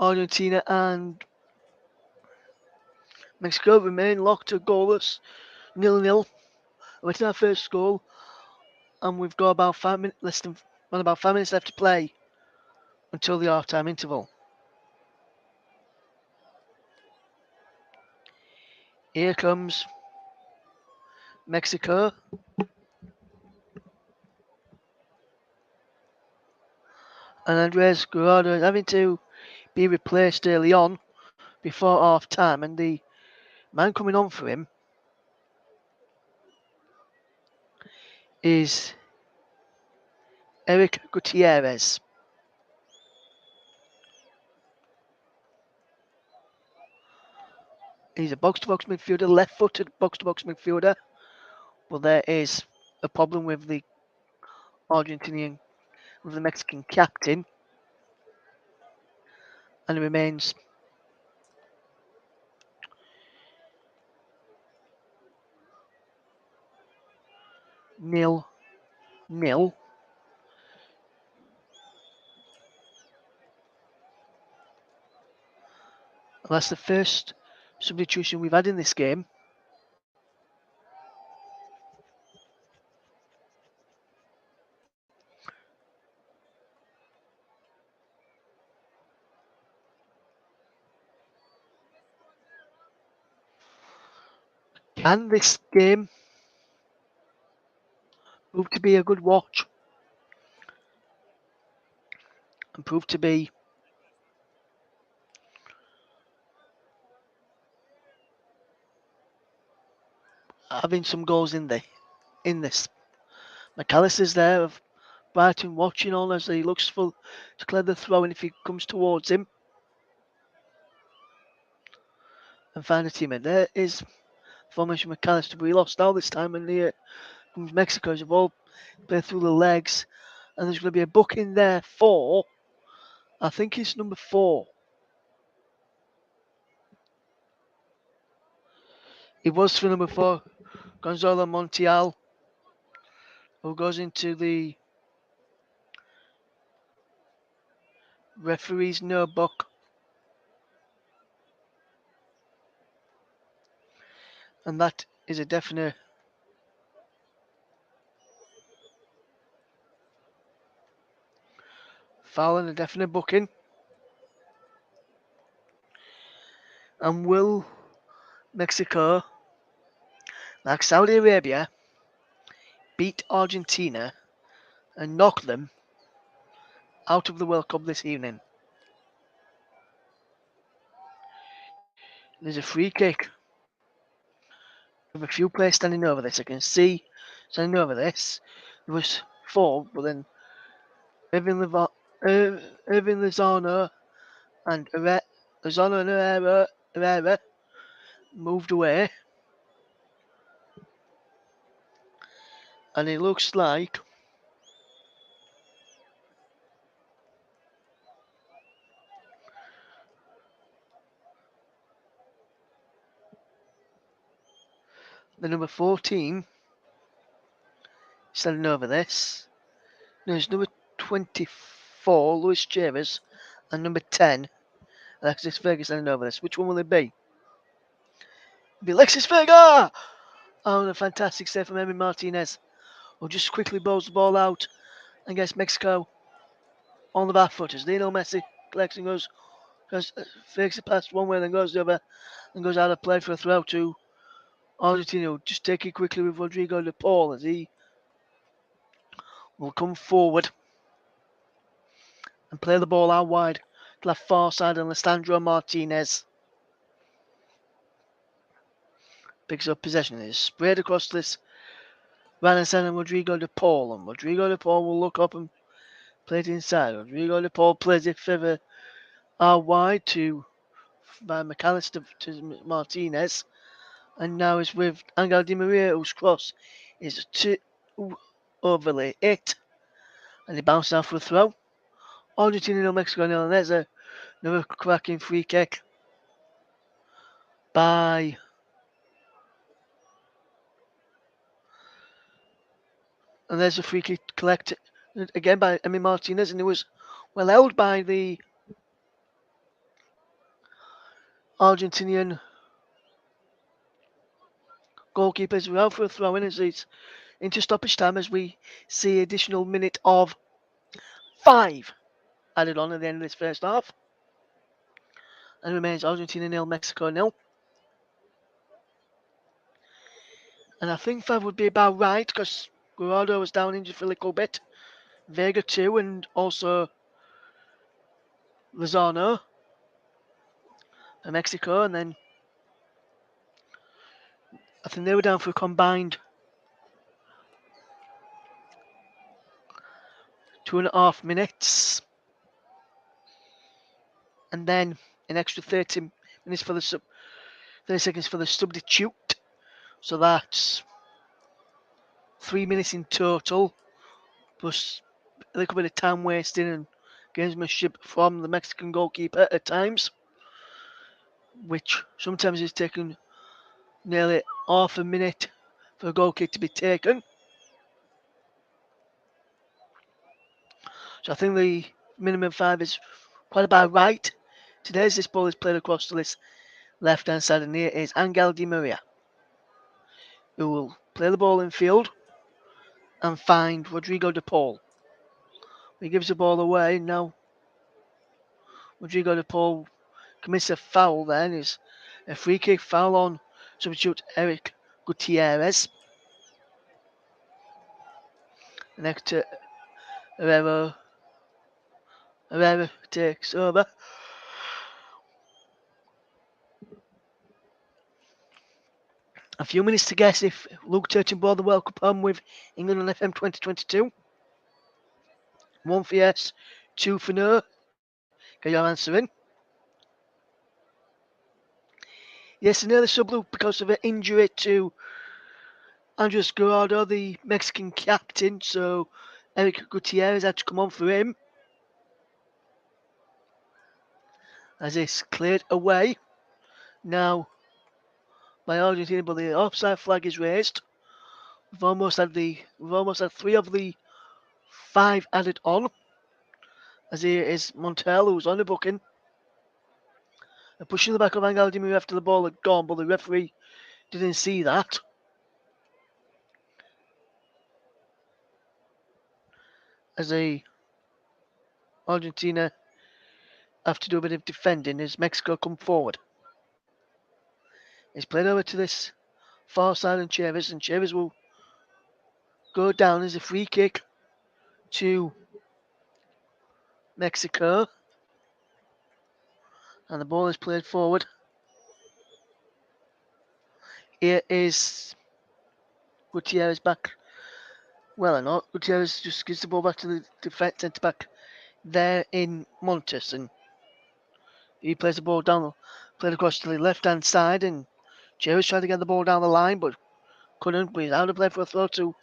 Argentina and Mexico remain locked to goalless, 0-0. Awaiting our first goal, and we've got about 5 minutes about 5 minutes left to play until the half-time interval. Here comes Mexico. And Andres Guardado is having to be replaced early on before half time, and the man coming on for him is Eric Gutierrez. He's a box-to-box midfielder, left-footed box-to-box midfielder, but there is a problem with the Mexican captain, and it remains nil. And that's the first substitution we've had in this game. And this game proved to be a good watch and proved to be having some goals in this. McAllister's there of Brighton watching on as he looks to clear the throw, and if he comes towards him and find a teammate. There is formation McAllister, but he lost all this time, and here comes Mexico as a ball played through the legs, and there's going to be a booking there for, I think it's number 4. It was for number 4, Gonzalo Montiel, who goes into the referee's notebook. And that is a definite foul and a definite booking. And will Mexico, like Saudi Arabia, beat Argentina and knock them out of the World Cup this evening? There's a free kick with a few players standing over this. I can see standing over this. There was 4, but then Irving Lozano and Herrera moved away. And it looks like the number 14 standing over this. There's number 24, Luis Chaves, and number 10, Alexis Vega standing over this. Which one will it be? It'll be Alexis Vega! Oh, and a fantastic save from Emi Martinez, who just quickly bowls the ball out and gets Mexico on the back foot as Lionel Messi collects and goes fakes it past one way, then goes the other, and goes out of play for a throw to Argentina. Just take it quickly with Rodrigo de Paul as he will come forward and play the ball out wide to the far side, and Alessandro Martinez picks up possession. It is sprayed across this right hand side, and Rodrigo de Paul. And Rodrigo de Paul will look up and play it inside. Rodrigo de Paul plays it further out wide by McAllister to Martinez. And now is with Angel Di Maria, whose cross is too overly hit. And he bounced out for a throw. Argentina 0, Mexico 0. And there's another cracking free kick by and there's a free kick collected again by Emi Martinez, and it was well held by the Argentinian goalkeepers were out for a throw-in as it's into stoppage time as we see additional minute of 5 added on at the end of this first half. And remains Argentina 0, Mexico 0. And I think 5 would be about right because Guardo was down injured for a little bit. Vega too, and also Lozano for Mexico. And then I think they were down for a combined 2.5 minutes. And then an extra 30 minutes for the 30 seconds for the substitute. So that's 3 minutes in total, plus a little bit of time wasting and gamesmanship from the Mexican goalkeeper at times, which sometimes is taking nearly half a minute for a goal kick to be taken. So I think the minimum 5 is quite about right. Today, as this ball is played across to this left-hand side, and here is Angel Di Maria, who will play the ball in field and find Rodrigo de Paul. He gives the ball away. Now Rodrigo de Paul commits a foul then. Is a free kick foul on substitute Eric Gutierrez. Next to Herrera takes over. A few minutes to guess if Luke Turton brought the World Cup home with England on FM 2022. 1 for yes, 2 for no. Get your answer in. Yes, an early sub Luke because of an injury to Andres Guardado, the Mexican captain, so Eric Gutierrez had to come on for him. As it's cleared away now by Argentina, but the offside flag is raised. We've almost had 3 of the 5 added on. As here is Montel, who's on the booking. They're pushing the back of Angel Di Maria after the ball had gone, but the referee didn't see that. As Argentina have to do a bit of defending as Mexico come forward. It's played over to this far side and Chavez will go down as a free kick to Mexico. And the ball is played forward. Here is Gutierrez back. Well or not, Gutierrez just gives the ball back to the defense centre back there in Montes, and he plays the ball down, played across to the left hand side, and Chavez tried to get the ball down the line, but couldn't. But he's out of play for a throw to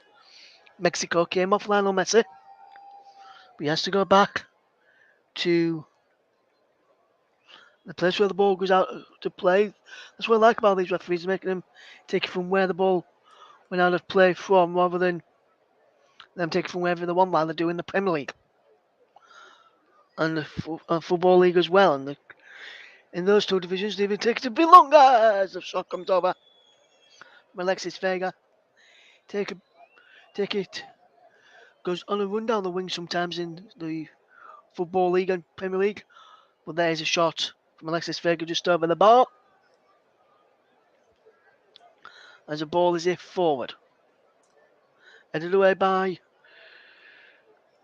Mexico. Came off Lionel Messi. But he has to go back to the place where the ball goes out to play. That's what I like about these referees, making them take it from where the ball went out of play from, rather than them take it from wherever they want, like they do in the Premier League and the Football League as well. And in those 2 divisions, they even take it a bit longer as the shot comes over from Alexis Vega. Take it. Goes on a run down the wing sometimes in the Football League and Premier League. But there's a shot from Alexis Vega just over the bar. As the ball is hit forward. Headed away by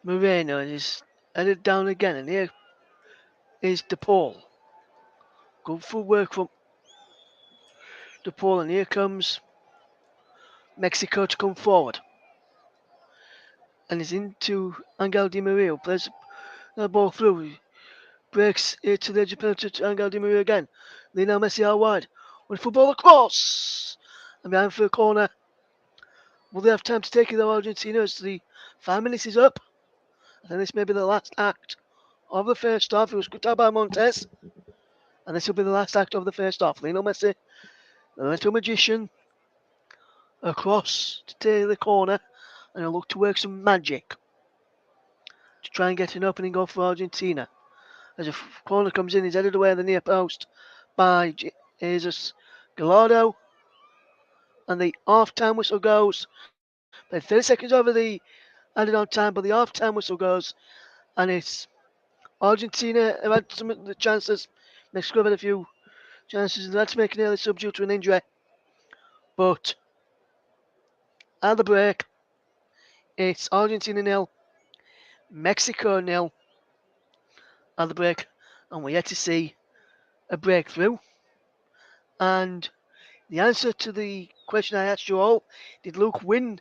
Moreno. It is headed down again. And here is De Paul. Good full work from De Paul. And here comes Mexico to come forward. And it's into Angel Di Maria. Plays the ball through. Breaks it to the edge of penalty to Angel Di Maria again. Lionel Messi out wide. With football across. And behind for a corner. Will they have time to take it though, Argentina, as the 5 minutes is up? I think this may be the last act of the first half. It was good by Montes. And this will be the last act of the first half. Lionel Messi, the little magician, across to take the corner. And he'll look to work some magic to try and get an opening goal for Argentina. As a corner comes in, he's headed away at the near post by Jesus Gallardo, and the half-time whistle goes. Then 30 seconds over the added on time, but the half-time whistle goes, and it's Argentina have had some of the chances. Mexico have had a few chances, and that's making early sub due to an injury. But at the break, it's Argentina nil, Mexico nil at the break, and we're yet to see a breakthrough. And the answer to the question I asked you all, did Luke win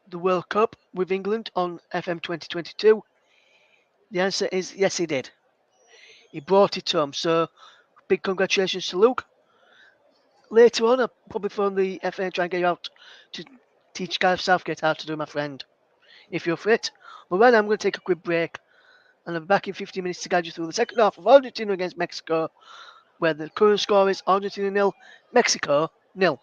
the World Cup with England on FM 2022? The answer is yes, he did. He brought it home. So big congratulations to Luke. Later on, I'll probably phone the FA and try and get you out to teach Gareth Southgate how to do, my friend, if you're fit. But right now, I'm going to take a quick break, and I'll be back in 15 minutes to guide you through the second half of Argentina against Mexico, where the current score is Argentina nil, Mexico nil.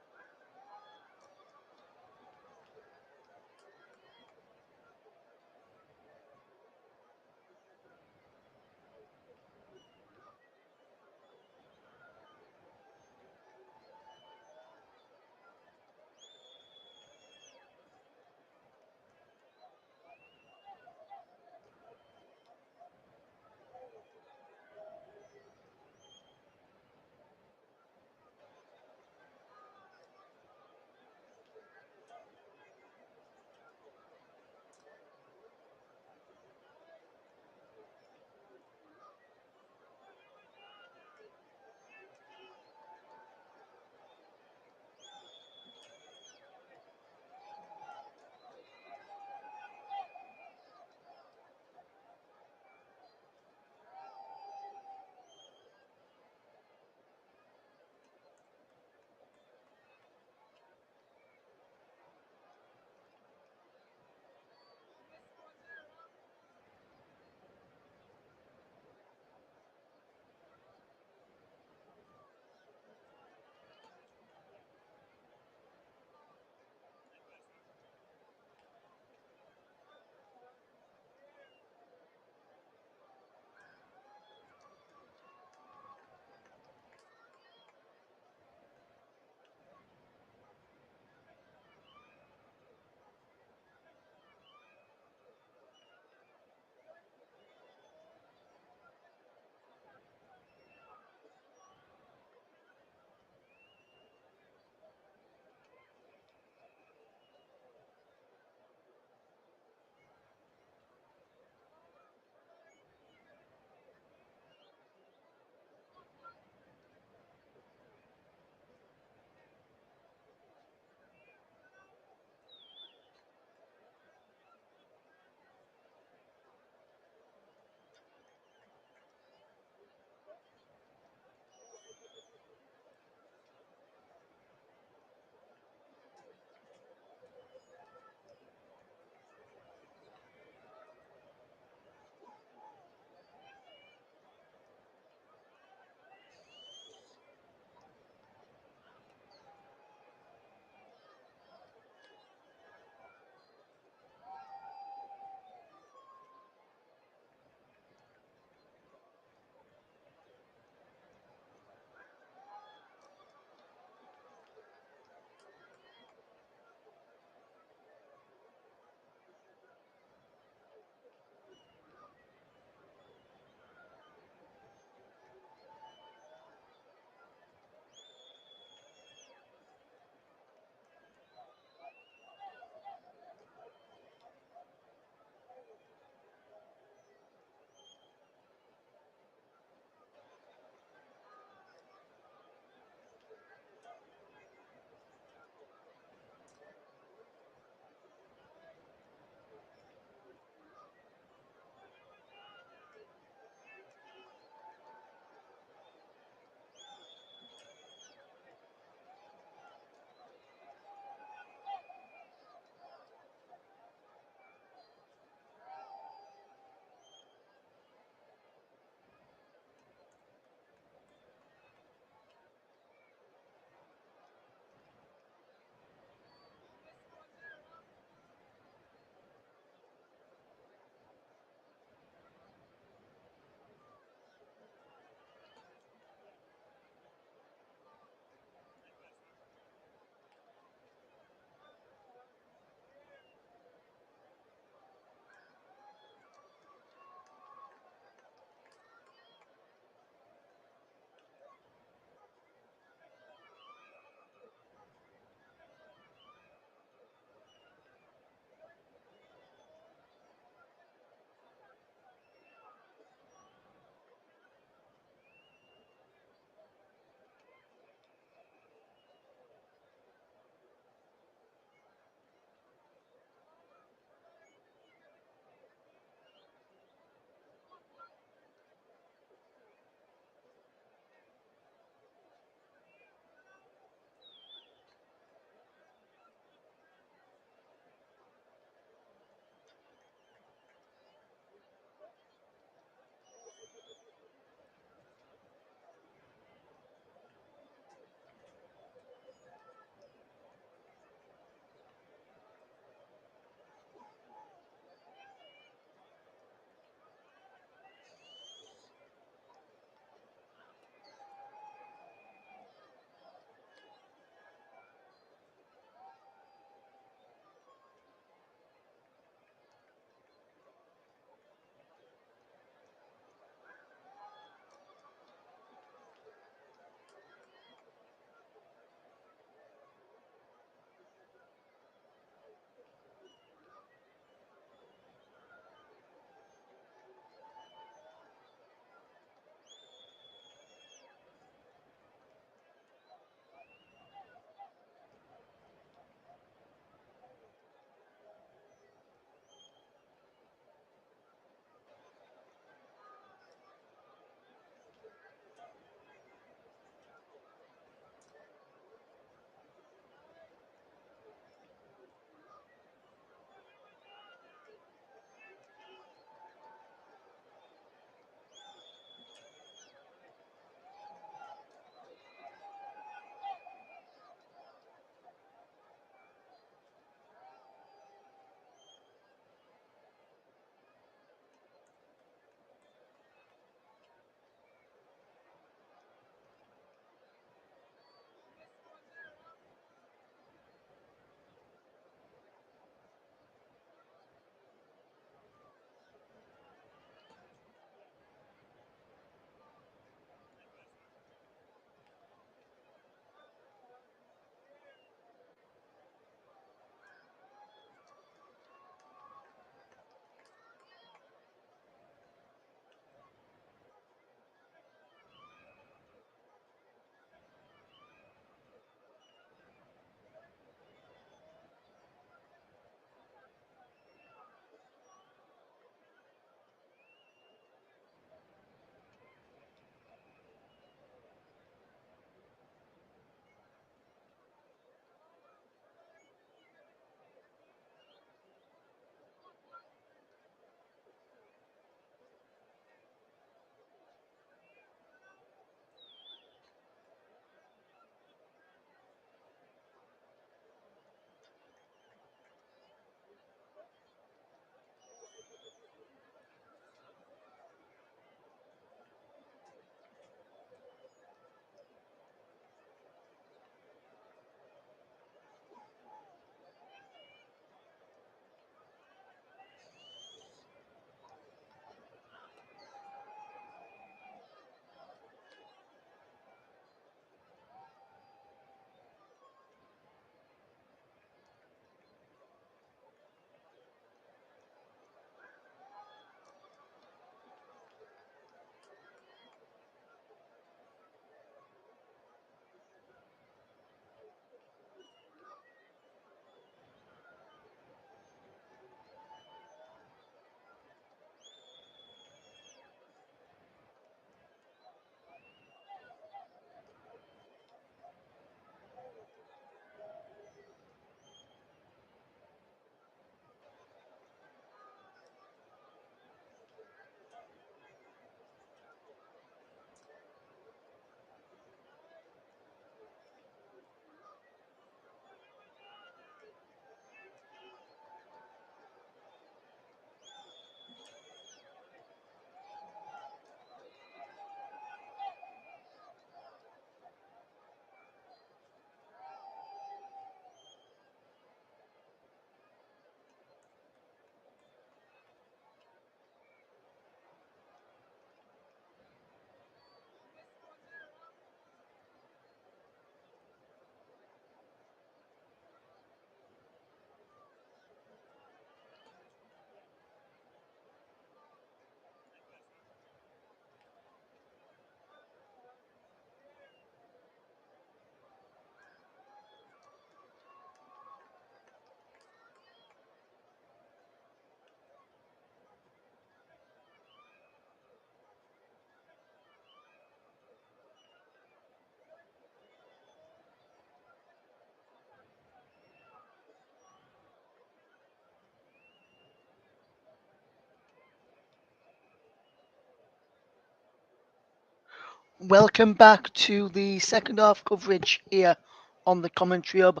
Welcome back to the second half coverage here on the commentary hub,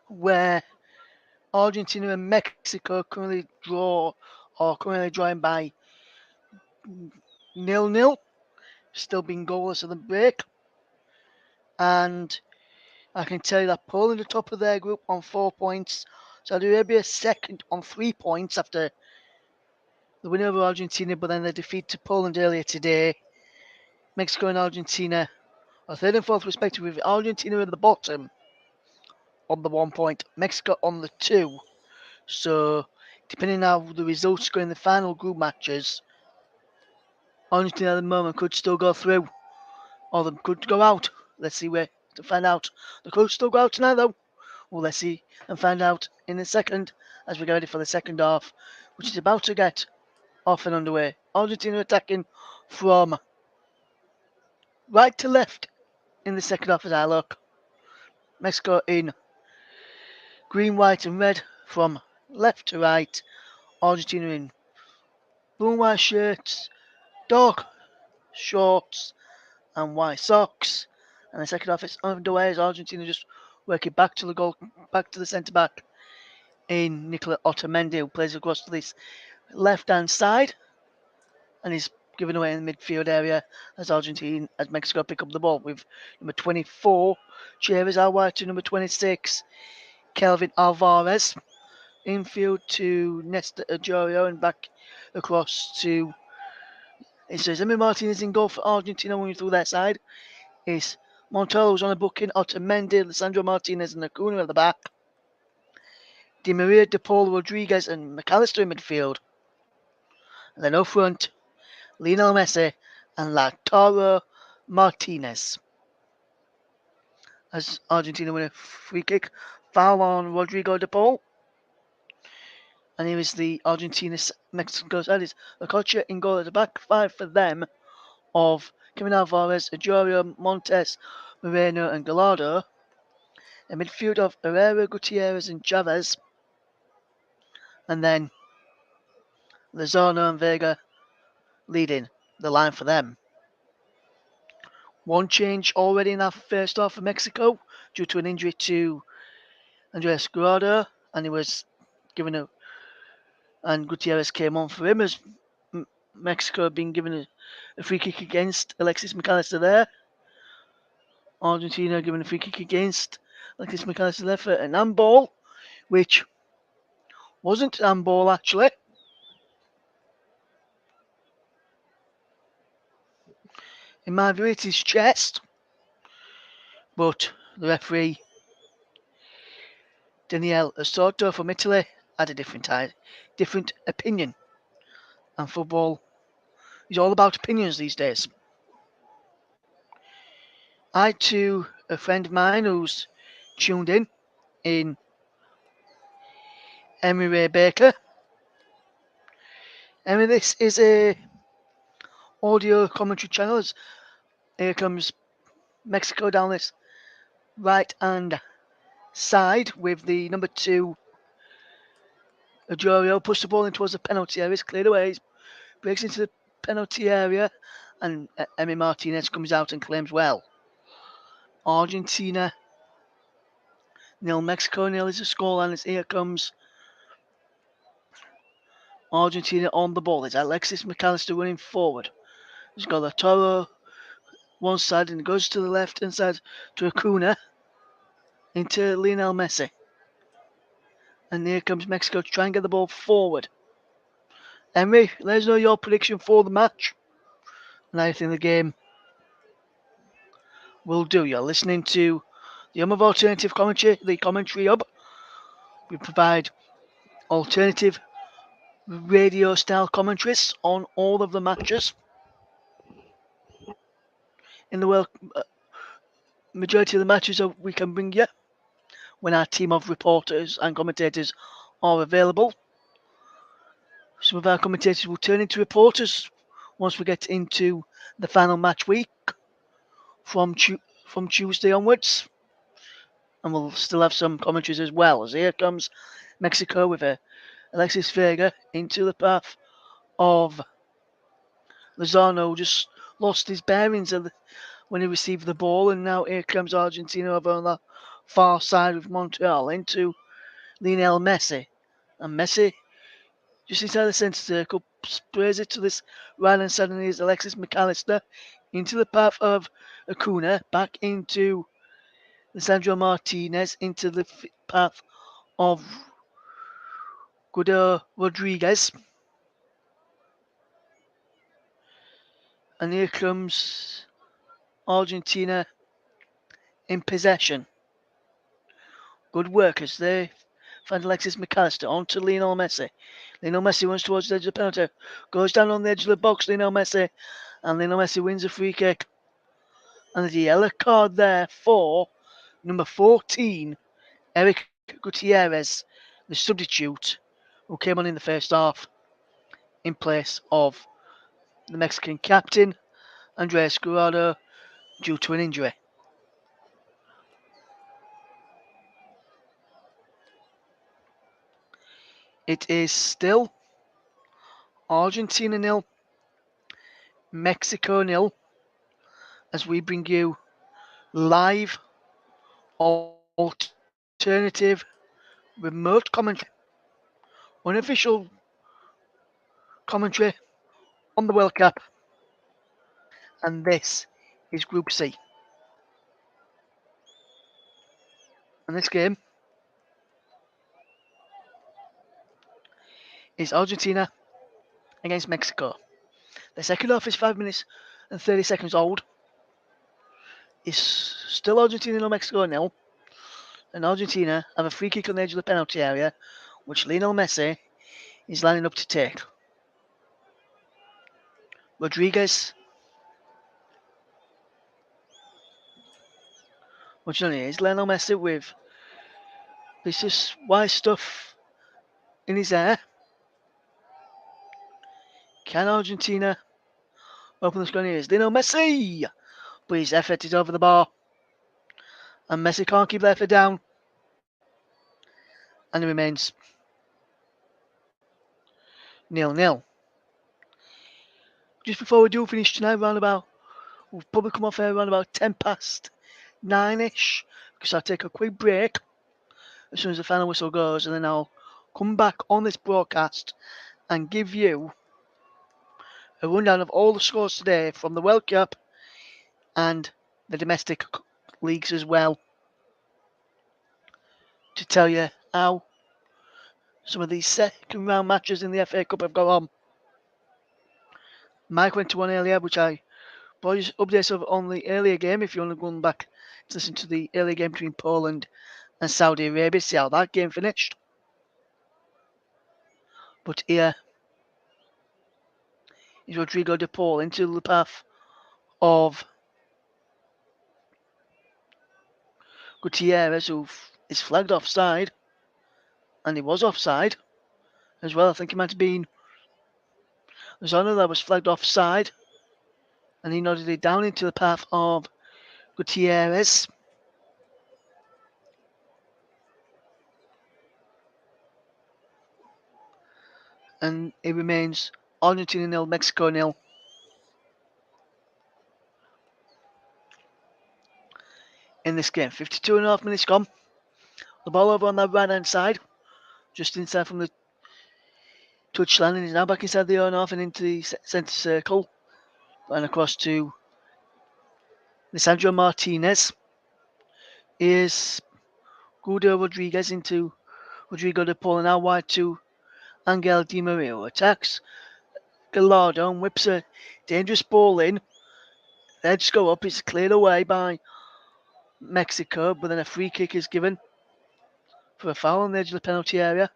where Argentina and Mexico currently currently drawing by 0-0, still being goalless at the break. And I can tell you that Poland are top of their group on 4 points. Saudi Arabia second on 3 points after the win over Argentina, but then the defeat to Poland earlier today. Mexico and Argentina are third and fourth respectively, with Argentina at the bottom on the 1 point, Mexico on the 2. So, depending on how the results go in the final group matches, Argentina at the moment could still go through, or they could go out. Let's see where to find out. They could still go out tonight, though. Well, let's see and find out in a second as we get ready for the second half, which is about to get off and underway. Argentina attacking from right to left in the second half as I look. Mexico in green, white, and red from left to right. Argentina in blue and white shirts, dark shorts, and white socks. And the second half is underway as Argentina just working back to the goal, back to the centre back in Nicola Otamendi, who plays across to this left hand side and is given away in the midfield area as Mexico pick up the ball with number 24, Chavez out wide to number 26, Kelvin Alvarez. Infield to Nestor Ajorio and back across to. It says Emi Martinez in goal for Argentina moving through their side. It's Montero's on a booking, Otamendi, Lisandro Martinez and Acuna at the back. Di Maria, De Paul, Rodriguez and McAllister in midfield. And then up front, Lionel Messi and Lautaro Martinez. As Argentina win a free kick, foul on Rodrigo De Paul. And here is the Argentina-Mexico side. It's Okocha in goal at the back. 5 for them of Kevin Alvarez, Ajorio, Montes, Moreno and Gallardo. A midfield of Herrera, Gutierrez and Chavez. And then Lozano and Vega leading the line for them. One change already in that first half for Mexico due to an injury to Andres Guardado, and he was given and Gutierrez came on for him as Mexico had been given a free kick against Alexis McAllister there. Argentina given a free kick against Alexis McAllister there for an handball, which wasn't an handball actually. In my view, it is chest, but the referee, Daniele Astorto from Italy, had a different opinion. And football is all about opinions these days. I, to a friend of mine who's tuned in Emmy Ray Baker. Emmy, this is a audio commentary channel. Here comes Mexico down this right hand side with the number 2 Ajorio pushed the ball in towards the penalty area. It's cleared away. He breaks into the penalty area and Emi Martinez comes out and claims well. Argentina 0, Mexico 0 is the scoreline as here comes Argentina on the ball. It's Alexis McAllister running forward. He's got Lautaro one side and goes to the left hand side to Acuna into Lionel Messi. And here comes Mexico to try and get the ball forward. Emery, let us know your prediction for the match and how you think the game will do. You're listening to the Home of Alternative Commentary, the Commentary Hub. We provide alternative radio style commentaries on all of the matches in the world. Majority of the matches we can bring you when our team of reporters and commentators are available. Some of our commentators will turn into reporters once we get into the final match week from Tuesday onwards. And we'll still have some commentaries as well. As here comes Mexico with Alexis Vega into the path of Lozano, who just lost his bearings when he received the ball, and now here comes Argentina over on the far side of Montreal into Lionel Messi. And Messi, just inside the centre circle, sprays it to this right hand side, and here's Alexis McAllister into the path of Acuna, back into Lisandro Martinez, into the path of Guido Rodriguez. And here comes Argentina in possession. Good work as they find Alexis McAllister onto Lionel Messi. Lionel Messi runs towards the edge of the penalty, goes down on the edge of the box, Lionel Messi, and Lionel Messi wins a free kick. And there's a yellow card there for number 14, Eric Gutierrez, the substitute, who came on in the first half in place of the Mexican captain, Andres Guardado, due to an injury. It is still Argentina 0, Mexico 0, as we bring you live alternative remote commentary, unofficial commentary on the World Cup. And this is Group C. And this game is Argentina against Mexico. The second half is 5 minutes and 30 seconds old. It's still Argentina 0, Mexico 0. And Argentina have a free kick on the edge of the penalty area, which Lionel Messi is lining up to take. Rodriguez, which is Lionel Messi with this white stuff in his hair. Can Argentina open the score? Here's Lionel Messi, but his effort is over the bar, and Messi can't keep the effort down, and it remains 0-0. Just before we do finish tonight, we'll probably come off air around about 10 past 9ish, because I'll take a quick break as soon as the final whistle goes, and then I'll come back on this broadcast and give you a rundown of all the scores today from the World Cup and the domestic leagues as well, to tell you how some of these second round matches in the FA Cup have gone on. Mike went to one earlier, which I brought you updates of on the earlier game if you want to go back to listen to the earlier game between Poland and Saudi Arabia, see how that game finished. But here is Rodrigo de Paul into the path of Gutierrez, who is flagged offside, and he was offside as well. I think he might have been Lozano that was flagged offside, and he nodded it down into the path of Gutierrez. And it remains Argentina 0, Mexico 0. In this game, 52.5 minutes gone. The ball over on that right hand side, just inside from the touchline, and is now back inside the own half and into the centre circle. And across to Lisandro Martinez. Is Guido Rodriguez into Rodrigo de Paul, and now wide to Angel Di Maria, who attacks Gallardo and whips a dangerous ball in. Edges go up, it's cleared away by Mexico, but then a free kick is given for a foul on the edge of the penalty area.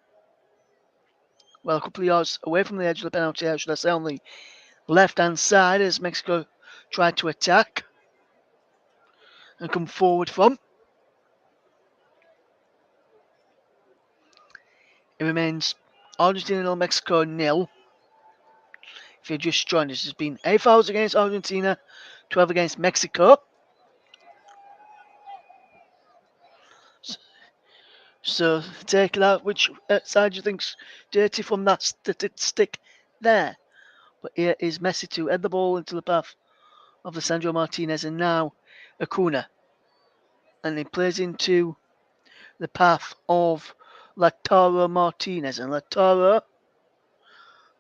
Well, a couple of yards away from the edge of the penalty area, should I say, on the left-hand side, as Mexico tried to attack and come forward from. It remains Argentina 0, Mexico 0. If you're just joined us, there's been 8 fouls against Argentina, 12 against Mexico. So take it out which side you think's dirty from that statistic there. But here is Messi to head the ball into the path of Lisandro Martinez and now Acuna. And he plays into the path of Lautaro Martinez. And Lautaro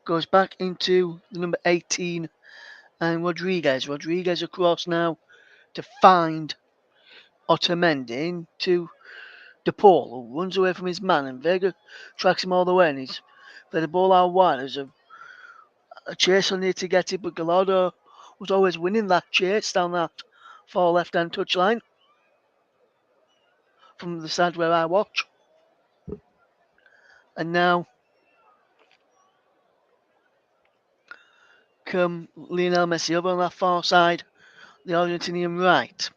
goes back into the number 18 and Rodriguez. Rodriguez across now to find Otamendi to De Paul, who runs away from his man, and Vega tracks him all the way, and he's played the ball out wide. There's a chase on here to get it, but Gallardo was always winning that chase down that far left-hand touchline from the side where I watch. And now come Lionel Messi over on that far side, the Argentinian right.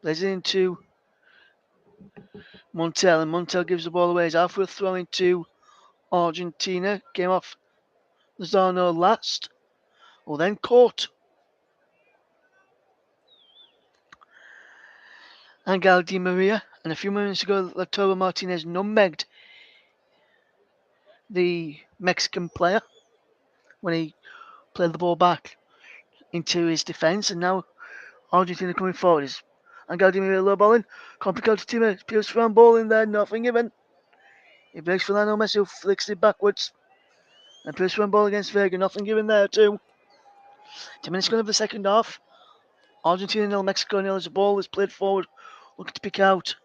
Plays it into Montiel, and Montiel gives the ball away. He's out for a throw into Argentina. Came off Lozano last. Well, then caught Angel Di Maria. And a few moments ago, Lautaro Martinez nutmegged the Mexican player when he played the ball back into his defence. And now Argentina coming forward. Is Angel Di Maria low balling. Complicated teammate. Pierce from ball in there. Nothing given. He breaks for Lionel Messi, who flicks it backwards. And Pierce from ball against Vega. Nothing given there too. 10 minutes gone of the second half. Argentina 0, Mexico 0 as the ball is played forward. Looking to pick out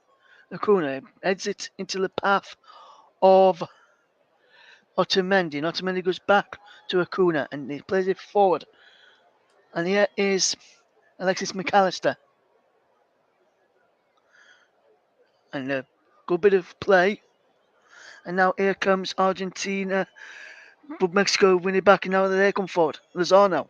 Acuna. Heads it into the path of Otamendi. And Otamendi goes back to Acuna and he plays it forward. And here is Alexis McAllister. And a good bit of play. And now here comes Argentina. But Mexico win it back, and now they come forward. Lozano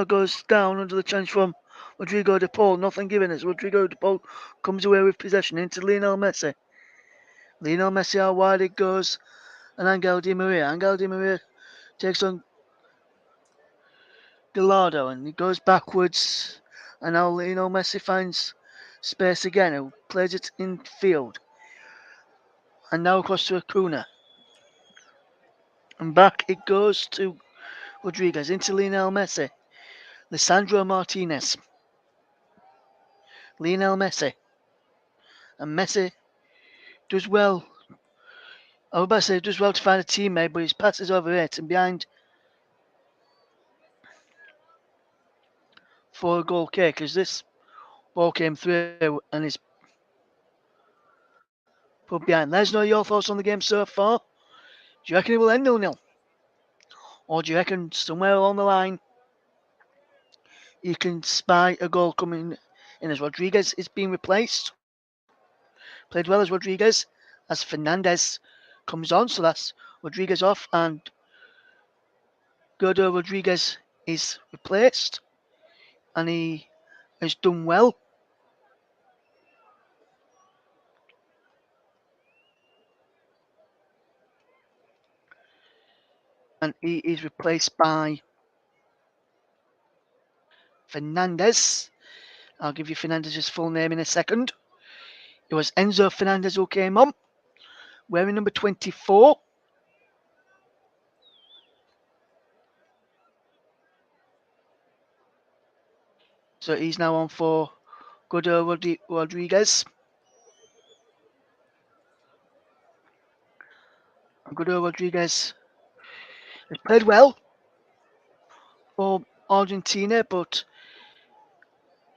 goes down under the challenge from Rodrigo De Paul. Nothing given as Rodrigo De Paul comes away with possession into Lionel Messi. Lionel Messi out wide it goes. And Angel Di Maria. Angel Di Maria takes on Gallardo and he goes backwards. And now Lionel Messi finds space again, who plays it in field. And now across to Acuna. And back it goes to Rodriguez into Lionel Messi. Lisandro Martinez. Lionel Messi. And Messi does well. I was about to say does well to find a teammate, but his pass is over it and behind for a goal kick, because this ball came through and is put behind. There's no your thoughts on the game so far. Do you reckon it will end 0-0? Or do you reckon somewhere along the line you can spy a goal coming in as Rodriguez is being replaced? Played well as Rodriguez as Fernandez comes on, so that's Rodriguez off and Gordo Rodriguez is replaced and he has done well. And he is replaced by Fernandez. I'll give you Fernandez's full name in a second. It was Enzo Fernandez who came on, wearing number 24. So he's now on for Gordo Rodriguez. Gordo Rodriguez has played well for Argentina, but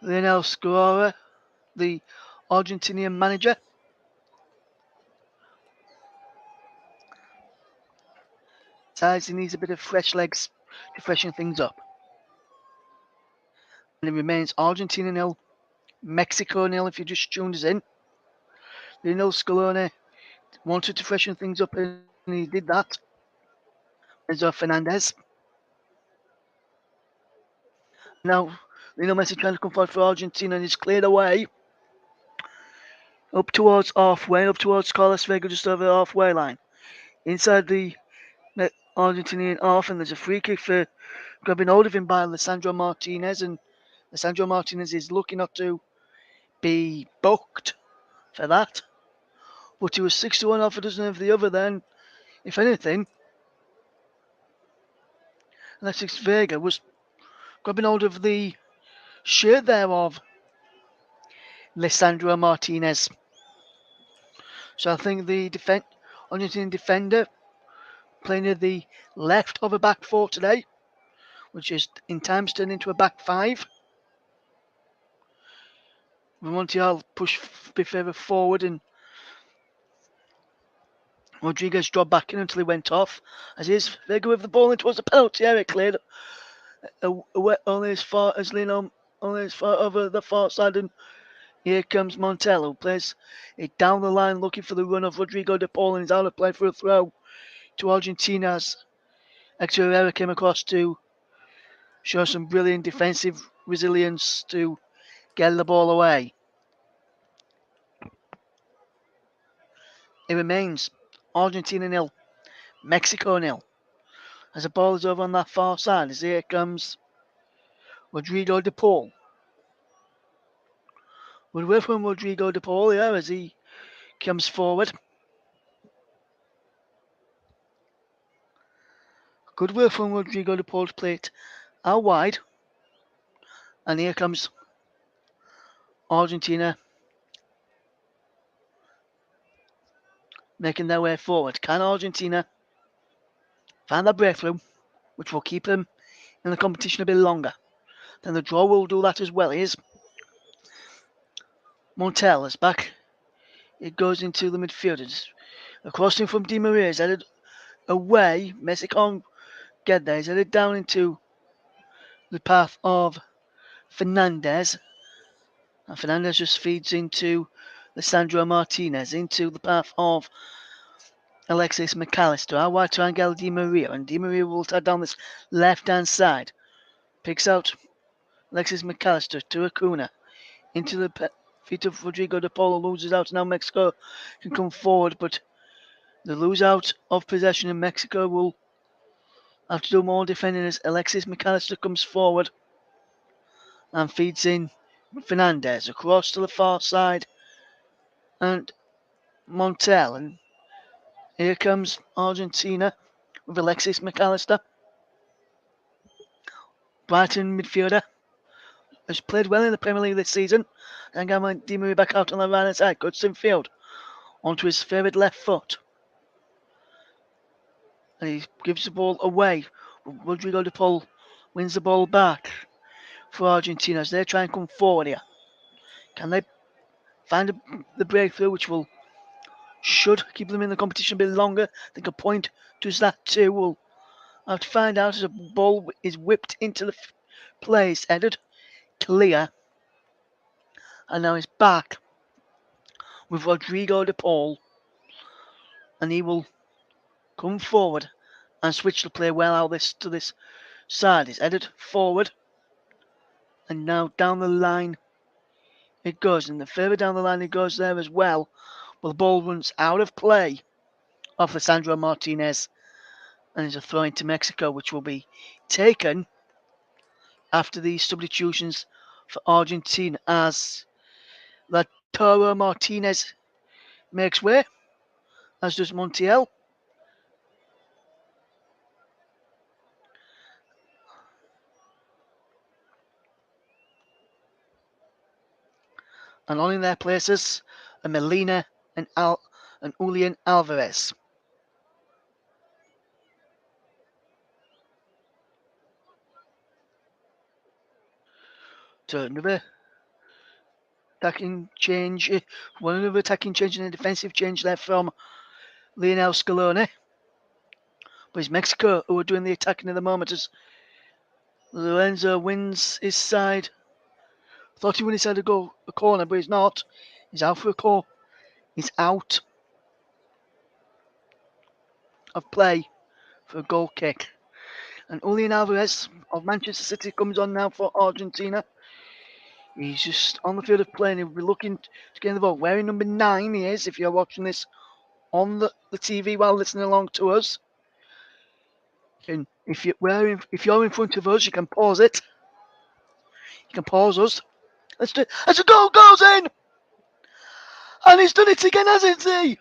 Lionel Scaloni, the Argentinian manager, decides he needs a bit of fresh legs to freshen things up. And it remains Argentina 0, Mexico 0 if you just tuned us in. Lionel Scaloni wanted to freshen things up and he did that. Enzo Fernandez. Now, Lionel Messi trying to come forward for Argentina and he's cleared away. Up towards halfway, up towards Carlos Vega, just over the halfway line. Inside the Argentinian half, and there's a free kick for grabbing hold of him by Lisandro Martinez, and Lisandro Martinez is lucky not to be booked for that. But he was 6-1 off a dozen of the other then. If anything, Alexis Vega was grabbing hold of the shirt there of Lisandro Martinez. So I think the Argentine defender playing at the left of a back four today, which is in times turned into a back five. Montiel pushed a bit further forward and Rodriguez dropped back in until he went off. As he is, Vega with the ball in towards the penalty area, cleared away only as far as Lino, only as far over the far side, and here comes Montiel, who plays it down the line looking for the run of Rodrigo de Paul, and is out of play for a throw to Argentina's. Hector Herrera came across to show some brilliant defensive resilience to get the ball away. It remains Argentina 0, Mexico 0. As the ball is over on that far side, as here comes Rodrigo de Paul. Good work from Rodrigo de Paul here as he comes forward. Good work from Rodrigo de Paul to play it out wide. And here comes Argentina making their way forward. Can Argentina find that breakthrough, which will keep them in the competition a bit longer? Then the draw will do that as well. Here's Montiel is back. It goes into the midfielders. A crossing from Di Maria is headed away. Messi can't get there. He's headed down into the path of Fernandez. And Fernandez just feeds into Lisandro Martinez, into the path of Alexis McAllister. Out wide to Angel Di Maria. And Di Maria will tie down this left-hand side. Picks out Alexis McAllister to Acuna. Into the feet of Rodrigo de Paul, loses out. Now Mexico can come forward, but the lose out of possession in Mexico will have to do more defending as Alexis McAllister comes forward and feeds in Fernandez across to the far side and Montiel. And here comes Argentina with Alexis McAllister. Brighton midfielder has played well in the Premier League this season. And got Di Maria back out on the right hand side. Goodson field onto his favourite left foot. And he gives the ball away. Rodrigo de Paul wins the ball back for Argentina as they try and come forward here. Can they find the breakthrough which should keep them in the competition a bit longer? I think a point does that too. We'll have to find out as a ball is whipped into the place, headed clear. And now he's back with Rodrigo de Paul. And he will come forward and switch the play well out to this side. He's headed forward. And now down the line it goes. And the further down the line it goes there as well. But the ball runs out of play off Lisandro Martinez. And there's a throw into Mexico, which will be taken after these substitutions for Argentina as Lautaro Martinez makes way, as does Montiel. And on in their places are Molina and Julian Alvarez. So another attacking change, another attacking change and a defensive change there from Lionel Scaloni. But it's Mexico who are doing the attacking at the moment as Lorenzo wins his side. Thought he won his side to go a corner, but he's not. He's out for a call. He's out of play for a goal kick. And Julian Alvarez of Manchester City comes on now for Argentina. He's just on the field of play and he'll be looking to get in the ball. Wearing number 9 he is, if you're watching this on the TV while listening along to us. And if you're in front of us, you can pause it. You can pause us. As a goal goes in! And he's done it again, hasn't he?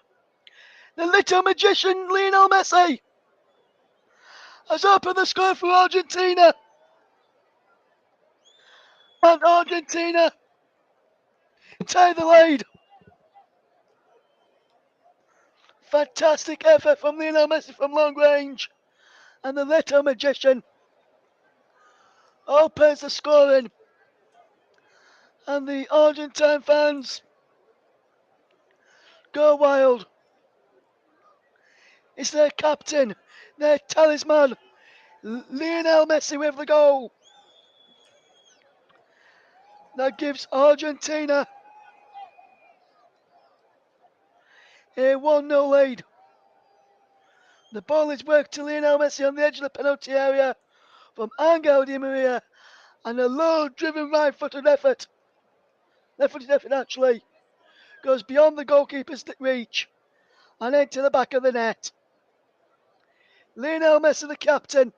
The little magician, Lionel Messi. has opened the score for Argentina. And Argentina take the lead. Fantastic effort from Lionel Messi from long range. And the little magician opens the scoring. And the Argentine fans go wild. It's their captain, their talisman, Lionel Messi with the goal. That gives Argentina a 1-0 lead. The ball is worked to Lionel Messi on the edge of the penalty area from Angel Di Maria, and a low-driven right-footed effort. Left-footed effort actually goes beyond the goalkeeper's reach and into the back of the net. Lionel Messi, the captain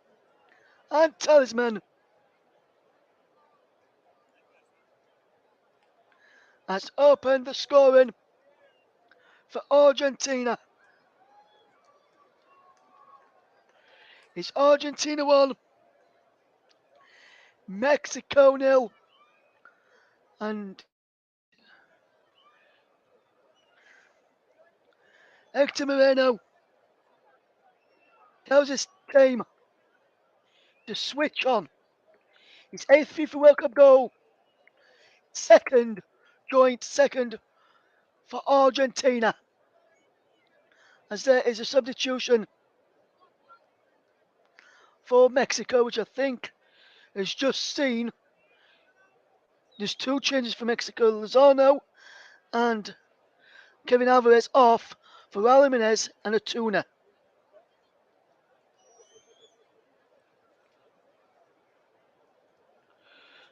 and talisman, has opened the scoring for Argentina. It's Argentina 1, Mexico 0, and Hector Moreno tells his team to switch on. His 8th FIFA World Cup goal, joint second for Argentina, as there is a substitution for Mexico, which I think has just seen. There's 2 changes for Mexico, Lozano and Kevin Alvarez off for Raul Jimenez and Antuna.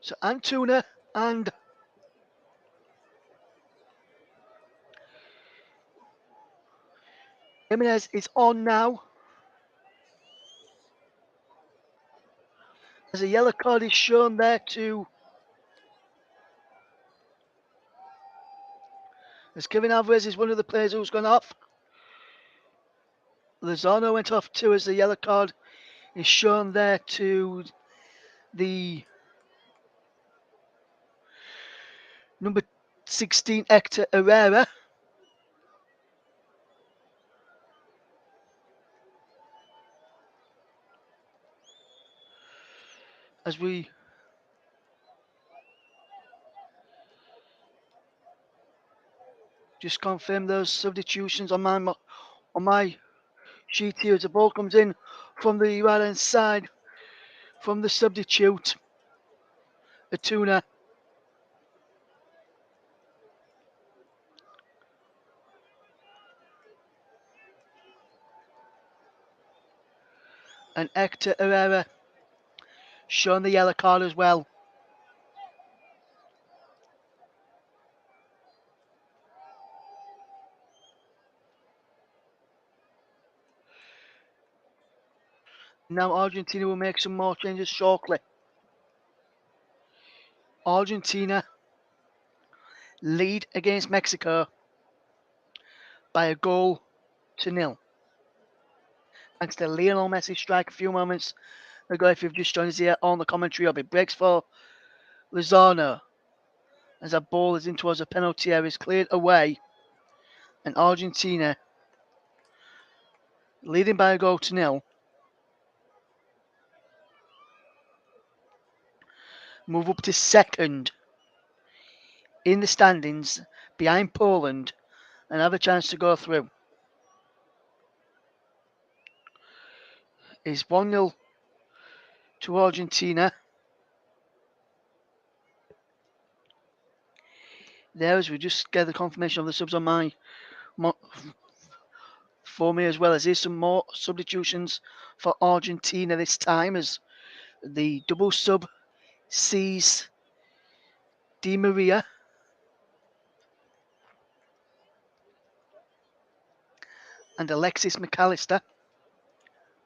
So Antuna and Jimenez is on now, as a yellow card is shown there to, as Kevin Alvarez is one of the players who's gone off. Lozano went off too, as the yellow card is shown there to the number 16 Hector Herrera. As we just confirm those substitutions on my sheet here, as the ball comes in from the right hand side from the substitute, Antuna. And Hector Herrera shown the yellow card as well. Now Argentina will make some more changes shortly. Argentina lead against Mexico by a goal to nil. Thanks to Lionel Messi strike a few moments ago. If you've just joined us here on the commentary hub, it breaks for Lozano as that ball is in towards the penalty area, is cleared away, and Argentina leading by a goal to nil. Move up to second in the standings behind Poland and have a chance to go through. Is 1-0 to Argentina. There, as we just get the confirmation of the subs on for me, as well as there's some more substitutions for Argentina this time, as the double sub sees Di Maria and Alexis McAllister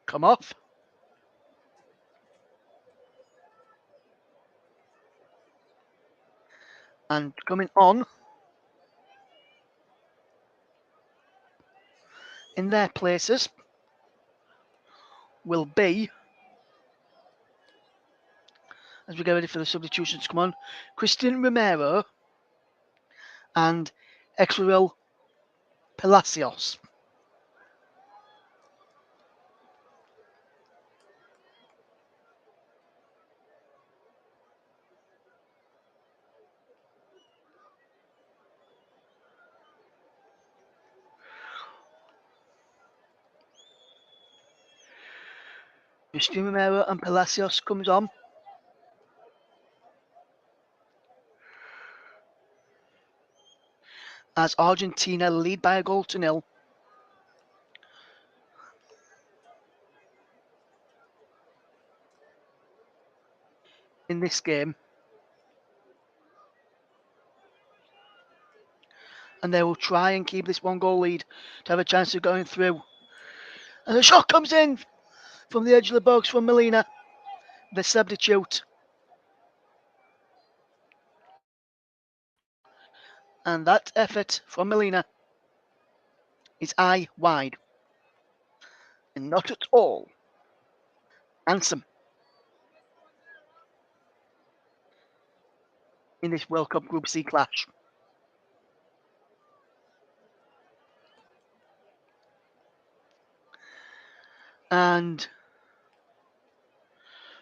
come off. And coming on in their places will be as we get ready for the substitutions to come on. Christian Romero and Exuel Palacios. Christian Romero and Palacios comes on. As Argentina lead by a goal to nil. In this game. And they will try and keep this 1-goal lead to have a chance of going through. And the shot comes in from the edge of the box from Molina, the substitute. And that effort from Molina is eye wide. And not at all handsome in this World Cup Group C clash. And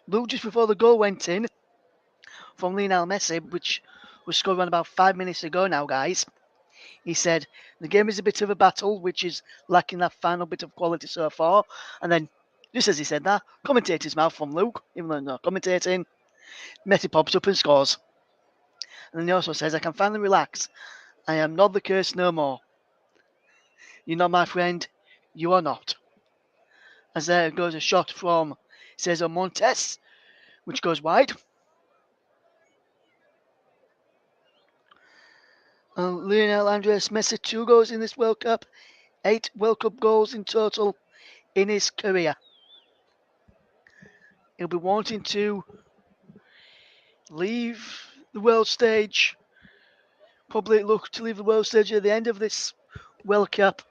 Luke, just before the goal went in from Lionel Messi, which was scored around about 5 minutes ago now, guys, he said, the game is a bit of a battle, which is lacking that final bit of quality so far. And then, just as he said that, commentator's mouth from Luke, even though not commentating, Messi pops up and scores. And then he also says, I can finally relax. I am not the curse no more. You're not my friend. You are not. As there goes a shot from Cesar Montes, which goes wide. And Lionel Andres Messi, 2 goals in this World Cup, 8 World Cup goals in total in his career. He'll be wanting to leave the world stage, probably look to leave the world stage at the end of this World Cup.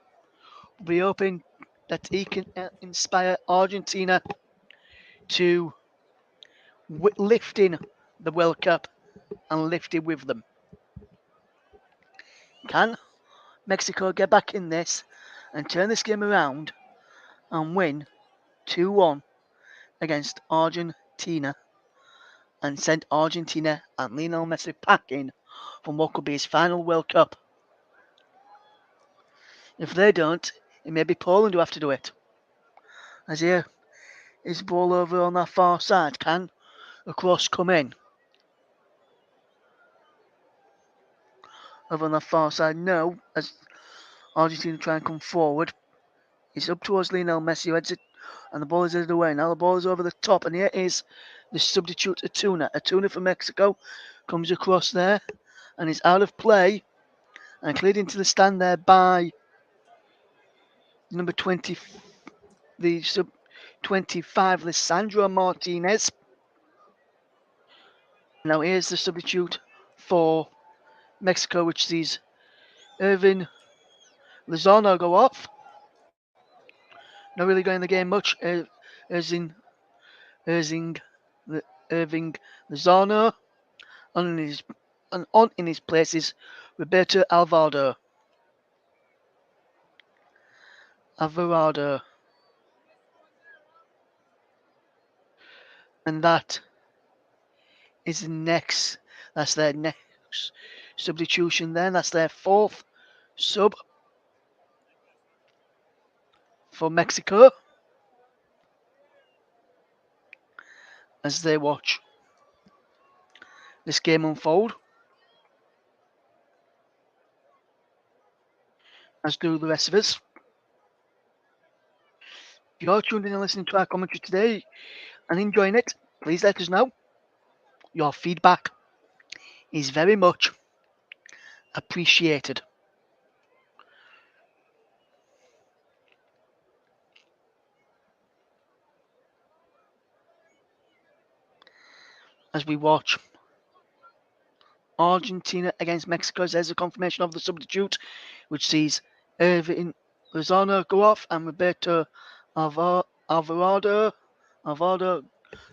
We'll be hoping that he can inspire Argentina to lift in the World Cup and lift it with them. Can Mexico get back in this and turn this game around and win 2-1 against Argentina and send Argentina and Lionel Messi packing from what could be his final World Cup? If they don't, it may be Poland who have to do it. As here is ball over on that far side. Can a cross come in? Over on that far side, no. As Argentina try and come forward. It's up towards Lionel Messi who heads it, and the ball is headed away. Now the ball is over the top, and here is the substitute Atuna. Atuna from Mexico comes across there and is out of play and cleared into the stand there by number 20, the sub 25, Lisandro Martinez. Now here's the substitute for Mexico, which sees Irvin Lozano go off. Not really going in the game much. Irving Lozano. On in his place is Roberto Alvarado. And that is the next. That's their next substitution then. That's their 4th sub for Mexico. As they watch this game unfold. As do the rest of us. If you're tuned in and listening to our commentary today and enjoying it, please let us know. Your feedback is very much appreciated. As we watch Argentina against Mexico, there's a confirmation of the substitute, which sees Irvin Lozano go off and Roberto Alvarado.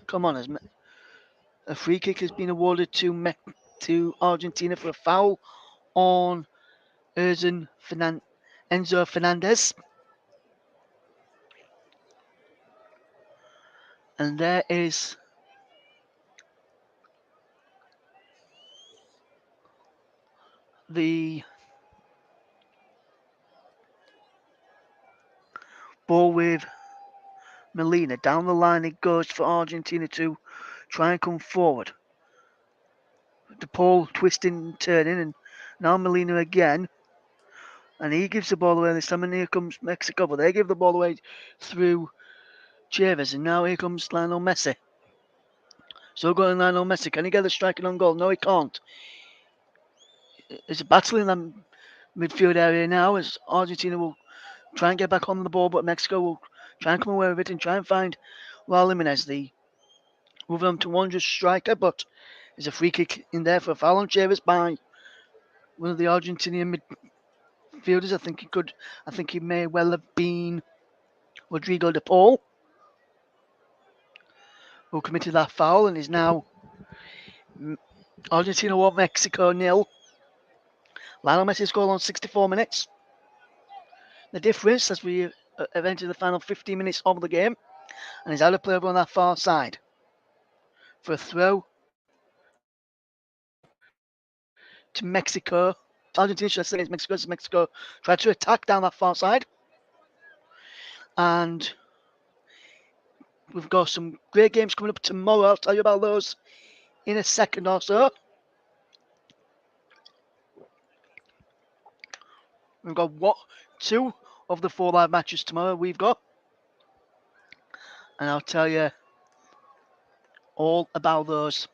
Come on, A free kick has been awarded to Argentina for a foul on Enzo Fernandez. And there is the ball with Molina. Down the line it goes for Argentina to try and come forward. The ball twisting and turning, and now Molina again. And he gives the ball away this time, and here comes Mexico. But they give the ball away through Chavez, and now here comes Lionel Messi. So going Lionel Messi, can he get the striking on goal? No, he can't. It's a battle in the midfield area now as Argentina will try and get back on the ball, but Mexico will try and come away with it and try and find Raul Jimenez, the Wolverhampton Wanderers striker, but there's a free kick in there for a foul on Chavez by one of the Argentinian midfielders. I think he may well have been Rodrigo de Paul, who committed that foul and is now Argentina 1, Mexico 0. Lionel Messi's goal on 64 minutes. The difference as we have entered the final 15 minutes of the game, and he's out of play over on that far side for a throw to Mexico. Argentina should I say it's Mexico. Mexico tried to attack down that far side, and we've got some great games coming up tomorrow. I'll tell you about those in a second or so. We've got two of the 4 live matches tomorrow we've got, and I'll tell you all about those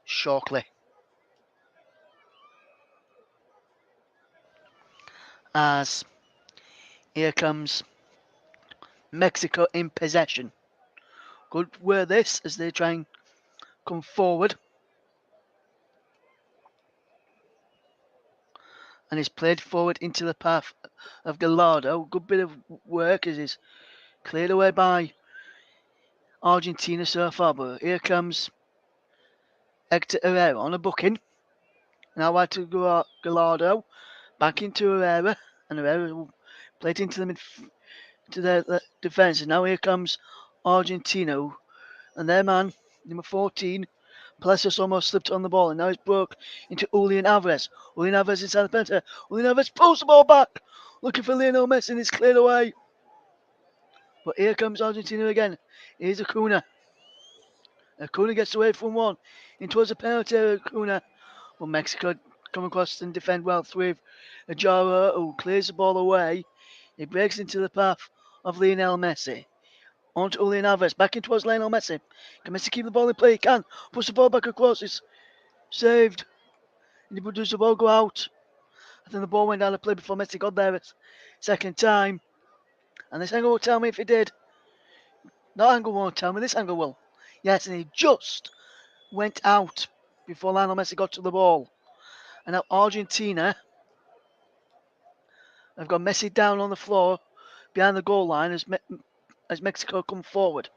shortly. As here comes Mexico in possession. Good were this as they try and come forward. And he's played forward into the path of Gallardo. Good bit of work as he's cleared away by Argentina so far. But here comes Hector Herrera on a booking. Now wide to Gallardo. Back into Herrera. And Herrera will play it into the defence. And now here comes Argentina. And their man, number 14, Palacios almost slipped on the ball, and now he's broke into Julian Alvarez. Julian Alvarez inside the penalty. Julian Alvarez pulls the ball back, looking for Lionel Messi, and it's cleared away. But here comes Argentina again. Here's Acuna. Acuna gets away from one. In towards the penalty, Acuna. Well, Mexico come across and defend well with Ajaro, who clears the ball away. He breaks into the path of Lionel Messi. On to Julian Alvarez, back in towards Lionel Messi. Can Messi keep the ball in play? He can. Push the ball back across. It's saved. And he does the ball go out. I think the ball went out of play before Messi got there a second time. And this angle will tell me if he did. That angle won't tell me. This angle will. Yes, and he just went out before Lionel Messi got to the ball. And now Argentina have got Messi down on the floor behind the goal line as Mexico come forward.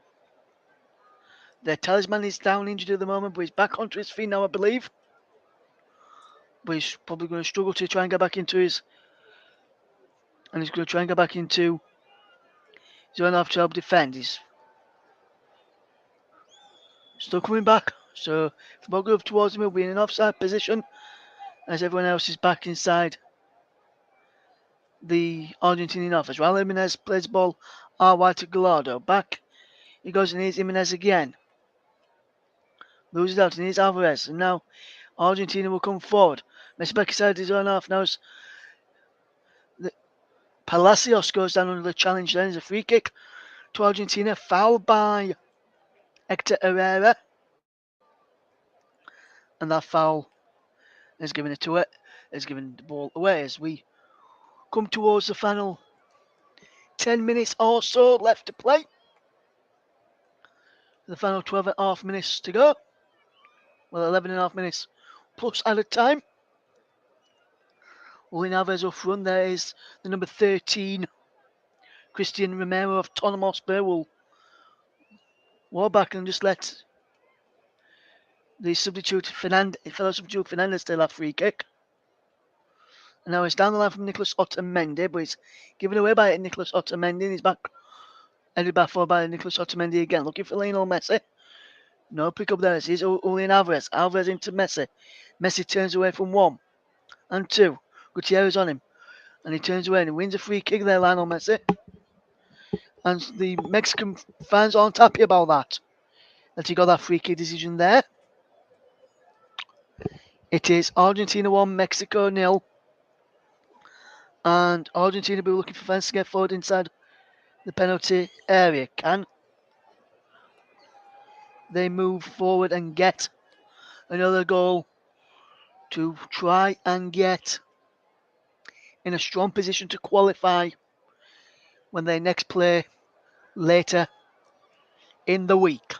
Their talisman is down injured at the moment, but he's back onto his feet now, I believe. But he's probably going to struggle to try and get back into his... And he's going to try and get back into his own half to help defend. He's still coming back. So if the ball goes up towards him, he'll be in an offside position as everyone else is back inside the Argentinian office. Raul Jimenez plays the ball wide to Gallardo. Back he goes and here's Jimenez again. Loses out and here's Alvarez. And now Argentina will come forward. Messi back inside his own half. Now Palacios goes down under the challenge then. There's a free kick to Argentina. Fouled by Hector Herrera. And that foul is given the ball away as we come towards the final 10 minutes or so left to play. The final 12 and a half minutes to go. Well, 11 and a half minutes plus added time. Julian Alvarez up front. There is the number 13, Christian Romero of Tottenham Hotspur, will walk back and just let the fellow substitute Fernandez still had free kick. And now it's down the line from Nicholas Otamendi, but it's given away by Nicholas Otamendi, and he's headed back forward by Nicholas Otamendi again, looking for Lionel Messi. No pick up there. It's Julian Alvarez. Alvarez into Messi. Messi turns away from 1 and 2. Gutierrez on him. And he turns away and he wins a free kick there, Lionel Messi. And the Mexican fans aren't happy about that he got that free kick decision there. It is Argentina 1, Mexico 0. And Argentina will be looking for fans to get forward inside the penalty area. Can they move forward and get another goal to try and get in a strong position to qualify when they next play later in the week?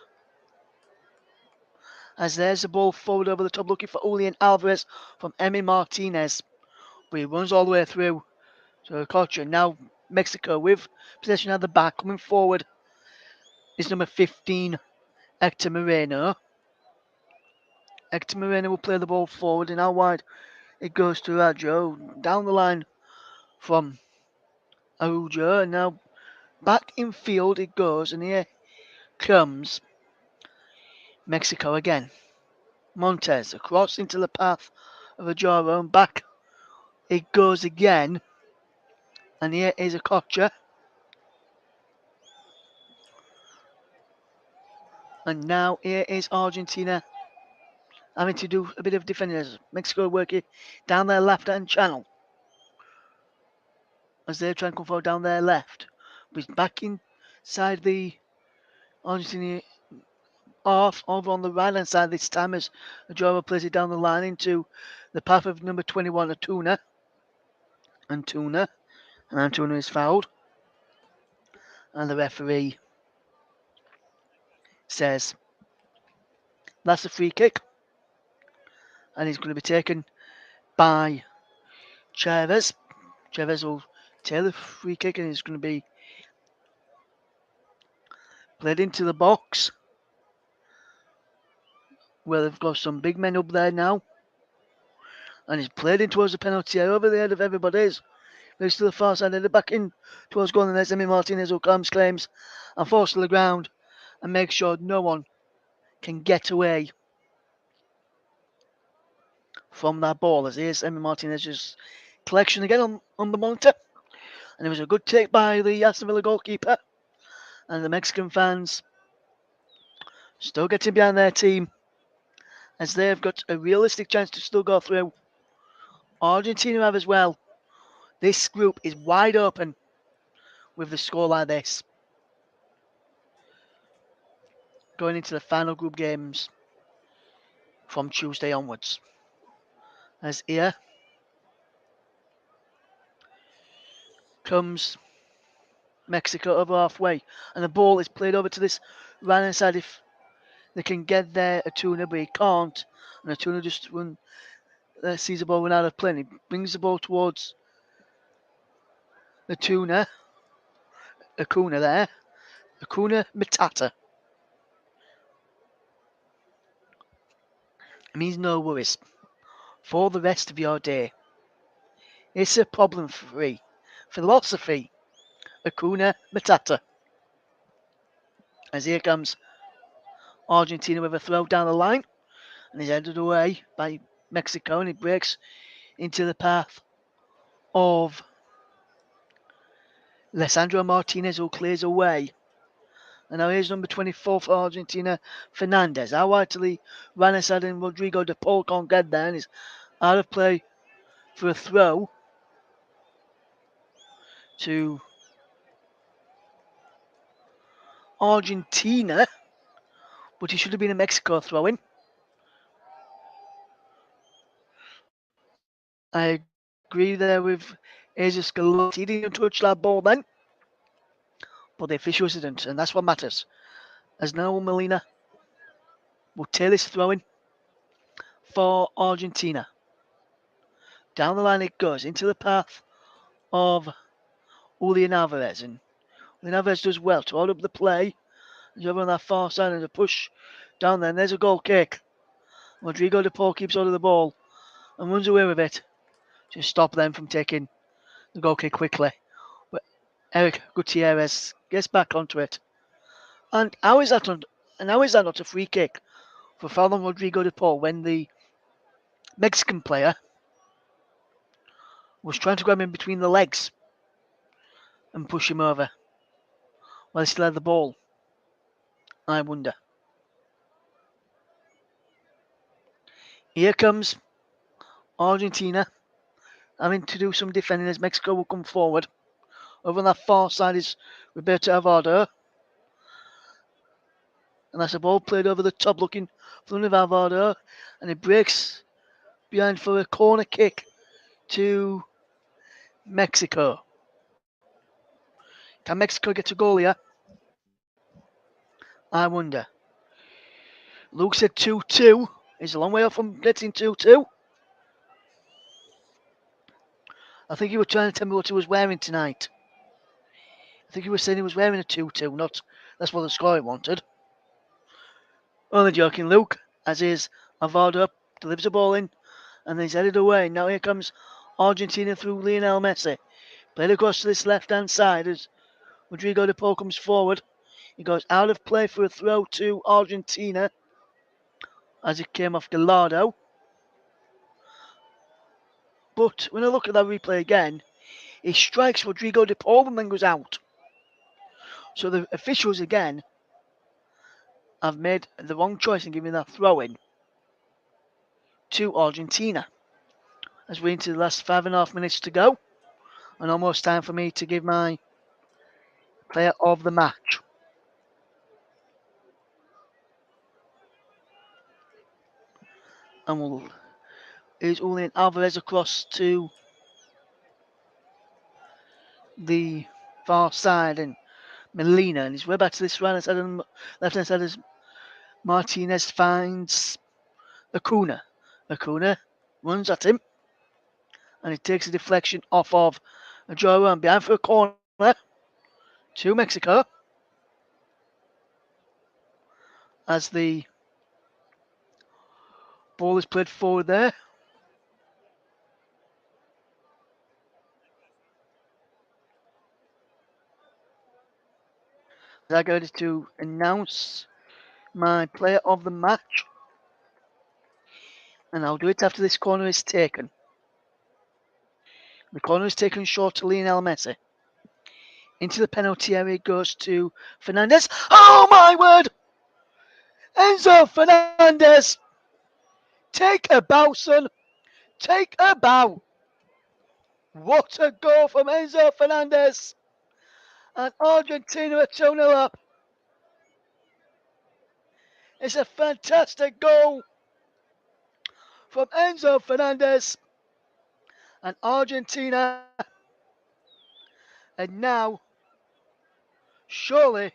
As there's the ball forward over the top looking for Julian Alvarez from Emi Martinez. But he runs all the way through to Cocha. Now Mexico with possession at the back. Coming forward is number 15, Hector Moreno. Hector Moreno will play the ball forward, and out wide it goes to Araujo. Down the line from Araujo, and now back in field it goes, and here comes Mexico again. Montes across into the path of Araujo, and back it goes again. And here is Acocha. And now here is Argentina having to do a bit of defending as Mexico working down their left-hand channel. As they try and come forward down their left. But he's back inside the Argentina off over on the right-hand side this time as Araujo plays it down the line into the path of number 21, Antuna. And Antuna is fouled. And the referee says that's a free kick. And he's going to be taken by Chavez. Chavez will take the free kick and it's going to be played into the box. Where they've got some big men up there now. And he's played in towards the penalty area over the head of everybody's. But he's to the far side, headed back in towards goal. And there's Emi Martinez who comes, claims, and falls to the ground and makes sure no one can get away from that ball. As here's Emi Martinez's collection again on the monitor. And it was a good take by the Aston Villa goalkeeper. And the Mexican fans still getting behind their team as they've got a realistic chance to still go through. Argentina have as well. This group is wide open with the score like this. Going into the final group games from Tuesday onwards. As here comes Mexico over halfway. And the ball is played over to this right hand side if they can get there, Antuna, but he can't. And Antuna just sees the ball run out of play. And he brings the ball towards Acuna there. Acuna Matata. It means no worries for the rest of your day. It's a problem-free philosophy. Acuna Matata. As here comes Argentina with a throw down the line. And he's headed away by Mexico. And he breaks into the path of Lisandro Martinez, who clears away. And now here's number 24 for Argentina, Fernandez. Out wide to the right side, and Rodrigo de Paul can't get there. And he's out of play for a throw to Argentina. But he should have been a Mexico throw-in. I agree there with Jesus Scaloni. He didn't touch that ball then. But the officials didn't, and that's what matters. As now Molina will take this throw-in for Argentina. Down the line it goes, into the path of Julian Alvarez. And Julian Alvarez does well to hold up the play. He's over on that far side and a push down there. And there's a goal kick. Rodrigo de Paul keeps hold of the ball and runs away with it to stop them from taking the goal kick quickly. But Eric Gutierrez gets back onto it. And how is that not a free kick for foul on Rodrigo de Paul when the Mexican player was trying to grab him between the legs and push him over while he still had the ball? I wonder. Here comes Argentina having to do some defending as Mexico will come forward. Over on that far side is Roberto Alvarado. And that's a ball played over the top looking for Alvarado. And it breaks behind for a corner kick to Mexico. Can Mexico get a goal here? I wonder. Luke said 2-2. He's a long way off from getting 2-2. I think he was trying to tell me what he was wearing tonight. I think he was saying he was wearing a 2-2, not that's what the score he wanted. Only joking, Luke, as is Alvarado delivers the ball in and then he's headed away. Now here comes Argentina through Lionel Messi. Played across to this left-hand side as Rodrigo de Paul comes forward. He goes out of play for a throw to Argentina as it came off Gallardo. But when I look at that replay again, he strikes Rodrigo de Paul and then goes out. So the officials again have made the wrong choice in giving that throw in to Argentina. As we're into the last 5.5 minutes to go, and almost time for me to give my player of the match. And is Julian Alvarez across to the far side and Molina, and he's way back to this right-hand side and left-hand side as Martinez finds Acuna. Acuna runs at him and he takes a deflection off of a draw and behind for a corner to Mexico as the ball is played forward there. I go to announce my player of the match, and I'll do it after this corner is taken. The corner is taken short to Lionel Messi. Into the penalty area goes to Fernandez. Oh my word! Enzo Fernandez! Take a bow, son! Take a bow! What a goal from Enzo Fernandez! And Argentina are 2-0 up. It's a fantastic goal from Enzo Fernandez. And Argentina are now surely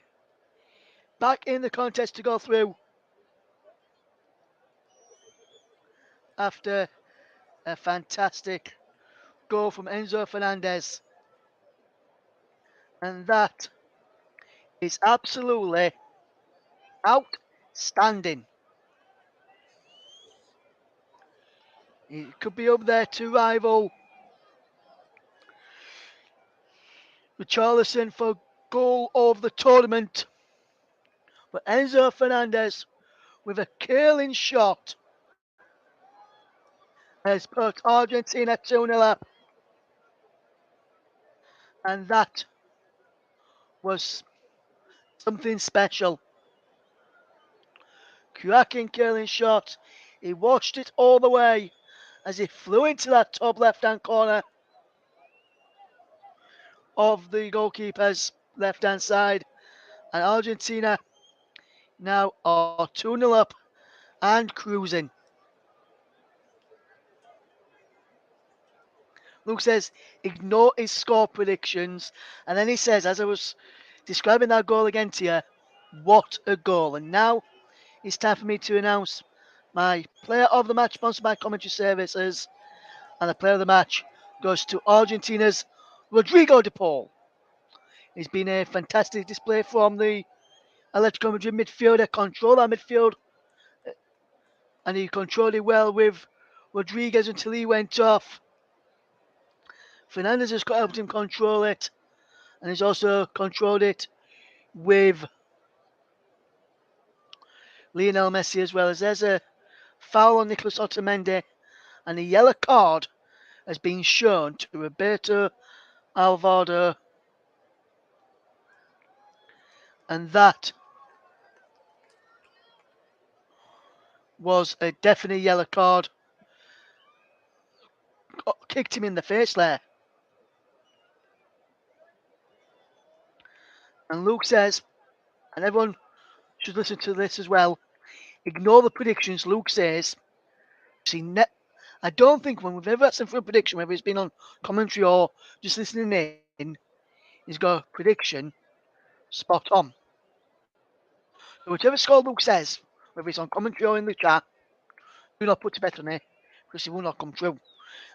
back in the contest to go through after a fantastic goal from Enzo Fernandez. And that is absolutely outstanding. It could be up there to rival Richarlison for goal of the tournament. But Enzo Fernandez with a killing shot has put Argentina 2-0 up. And that was something special. Cracking killing shot. He watched it all the way as it flew into that top left-hand corner of the goalkeeper's left-hand side. And Argentina now are 2-0 up and cruising. Luke says, ignore his score predictions. And then he says, as I was describing that goal again to you, what a goal. And now it's time for me to announce my player of the match, sponsored by Commentary Services. And the player of the match goes to Argentina's Rodrigo de Paul. It's been a fantastic display from the Atletico Madrid midfielder, control our midfield and he controlled it well with Rodriguez until he went off. Fernandez has helped him control it, and he's also controlled it with Lionel Messi as well. As there's a foul on Nicolas Otamendi, and a yellow card has been shown to Roberto Alvarado, and that was a definite yellow card. Kicked him in the face there. And Luke says, and everyone should listen to this as well, ignore the predictions. Luke says, I don't think when we've ever asked him for a prediction, whether it's been on commentary or just listening in, he's got a prediction spot on. So whichever score Luke says, whether it's on commentary or in the chat, do not put a bet on it because it will not come true.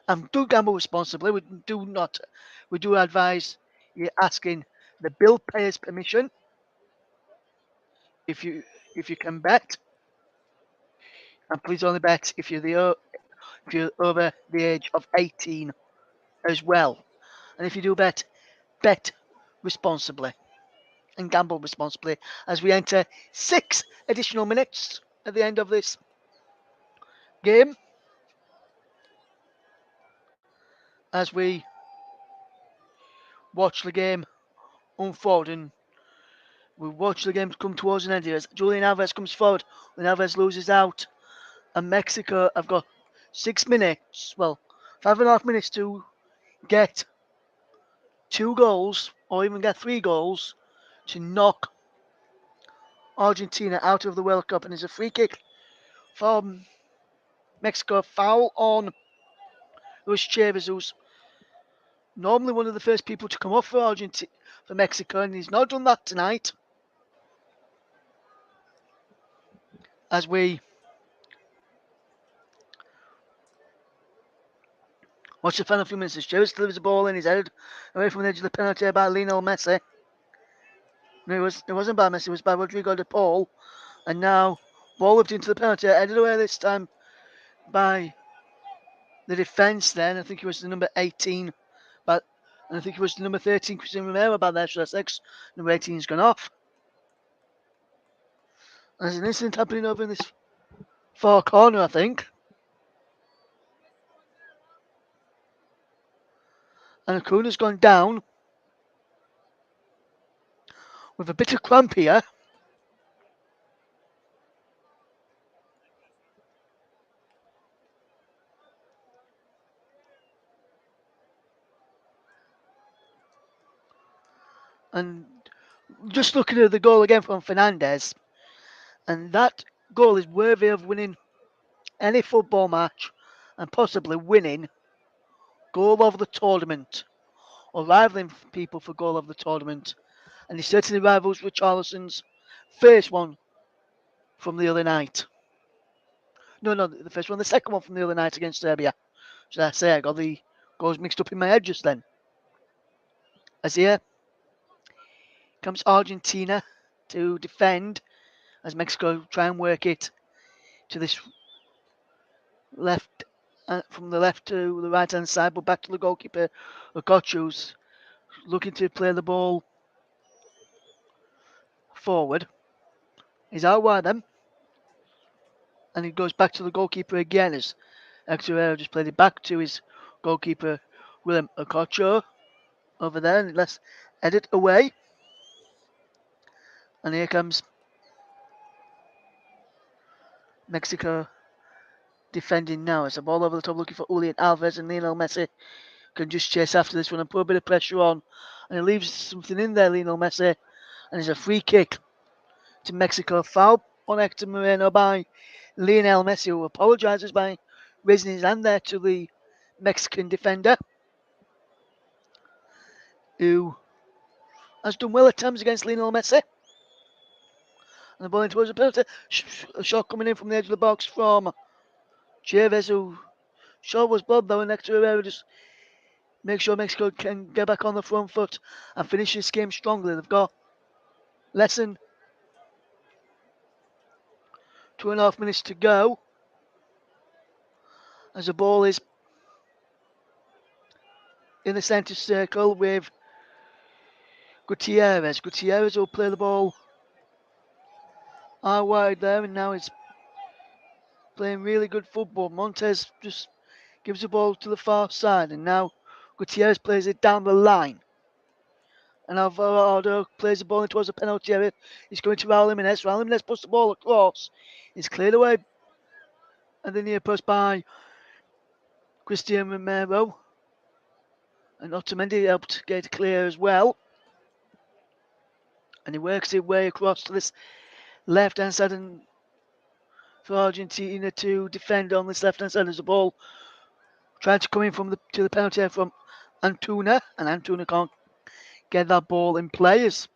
And do gamble responsibly. We do advise you asking the bill payer's permission if you can bet, and please only bet if you're over the age of 18 as well. And if you do bet responsibly and gamble responsibly as we enter 6 additional minutes at the end of this game, as we watch the game unfold, and we watch the game come towards an end here as Julian Alvarez comes forward. When Alvarez loses out, and Mexico have got 6 minutes, well, 5.5 minutes to get 2 goals or even get 3 goals to knock Argentina out of the World Cup. And it's a free kick from Mexico, foul on Luis Chavez, who's normally one of the first people to come off for Mexico, and he's not done that tonight. As we watch the final few minutes, as Chavez delivers the ball in, he's headed away from the edge of the penalty by Lionel Messi. No, it wasn't by Messi, it was by Rodrigo de Paul. And now, ball whipped into the penalty, headed away this time by the defence then. I think it was the number 18, and I think it was the number 13, Cristiano Romero, about there, so that's X. Number 18's gone off. There's an incident happening over in this far corner, I think. And Acuna's gone down with a bit of cramp here. And just looking at the goal again from Fernandez, and that goal is worthy of winning any football match and possibly winning goal of the tournament or rivaling people for goal of the tournament. And he certainly rivals Richarlison's first one from the other night. No, the first one, the second one from the other night against Serbia. Should I say I got the goals mixed up in my head just then. As here comes Argentina to defend as Mexico try and work it to this left, from the left to the right hand side, but back to the goalkeeper Okochu's looking to play the ball forward. He's out wide then, and he goes back to the goalkeeper again as Hector just played it back to his goalkeeper William Okocho over there, and let's edit away. And here comes Mexico defending now. It's a ball over the top looking for Julian Alvarez, and Lionel Messi can just chase after this one and put a bit of pressure on. And he leaves something in there, Lionel Messi. And it's a free kick to Mexico. Foul on Hector Moreno by Lionel Messi, who apologises by raising his hand there to the Mexican defender, who has done well at times against Lionel Messi. And the ball in towards the penalty. A shot coming in from the edge of the box from Chavez, who shot was blobbed though, and Hector Herrera just make sure Mexico can get back on the front foot and finish this game strongly. They've got less than 2.5 minutes to go. as the ball is in the centre circle with Gutierrez. Gutierrez will play the ball out wide there, and now it's playing really good football. Montez just gives the ball to the far side, and now Gutierrez plays it down the line. And Alvarado plays the ball towards the penalty area. He's going to Raul Jimenez. Raul Jimenez puts the ball across. It's cleared away and the near post by Christian Romero. And Otamendi helped get clear as well. And he works his way across to this left-hand side and for Argentina to defend on this left-hand side as the ball trying to come in to the penalty area from Antuna. And Antuna can't get that ball in play as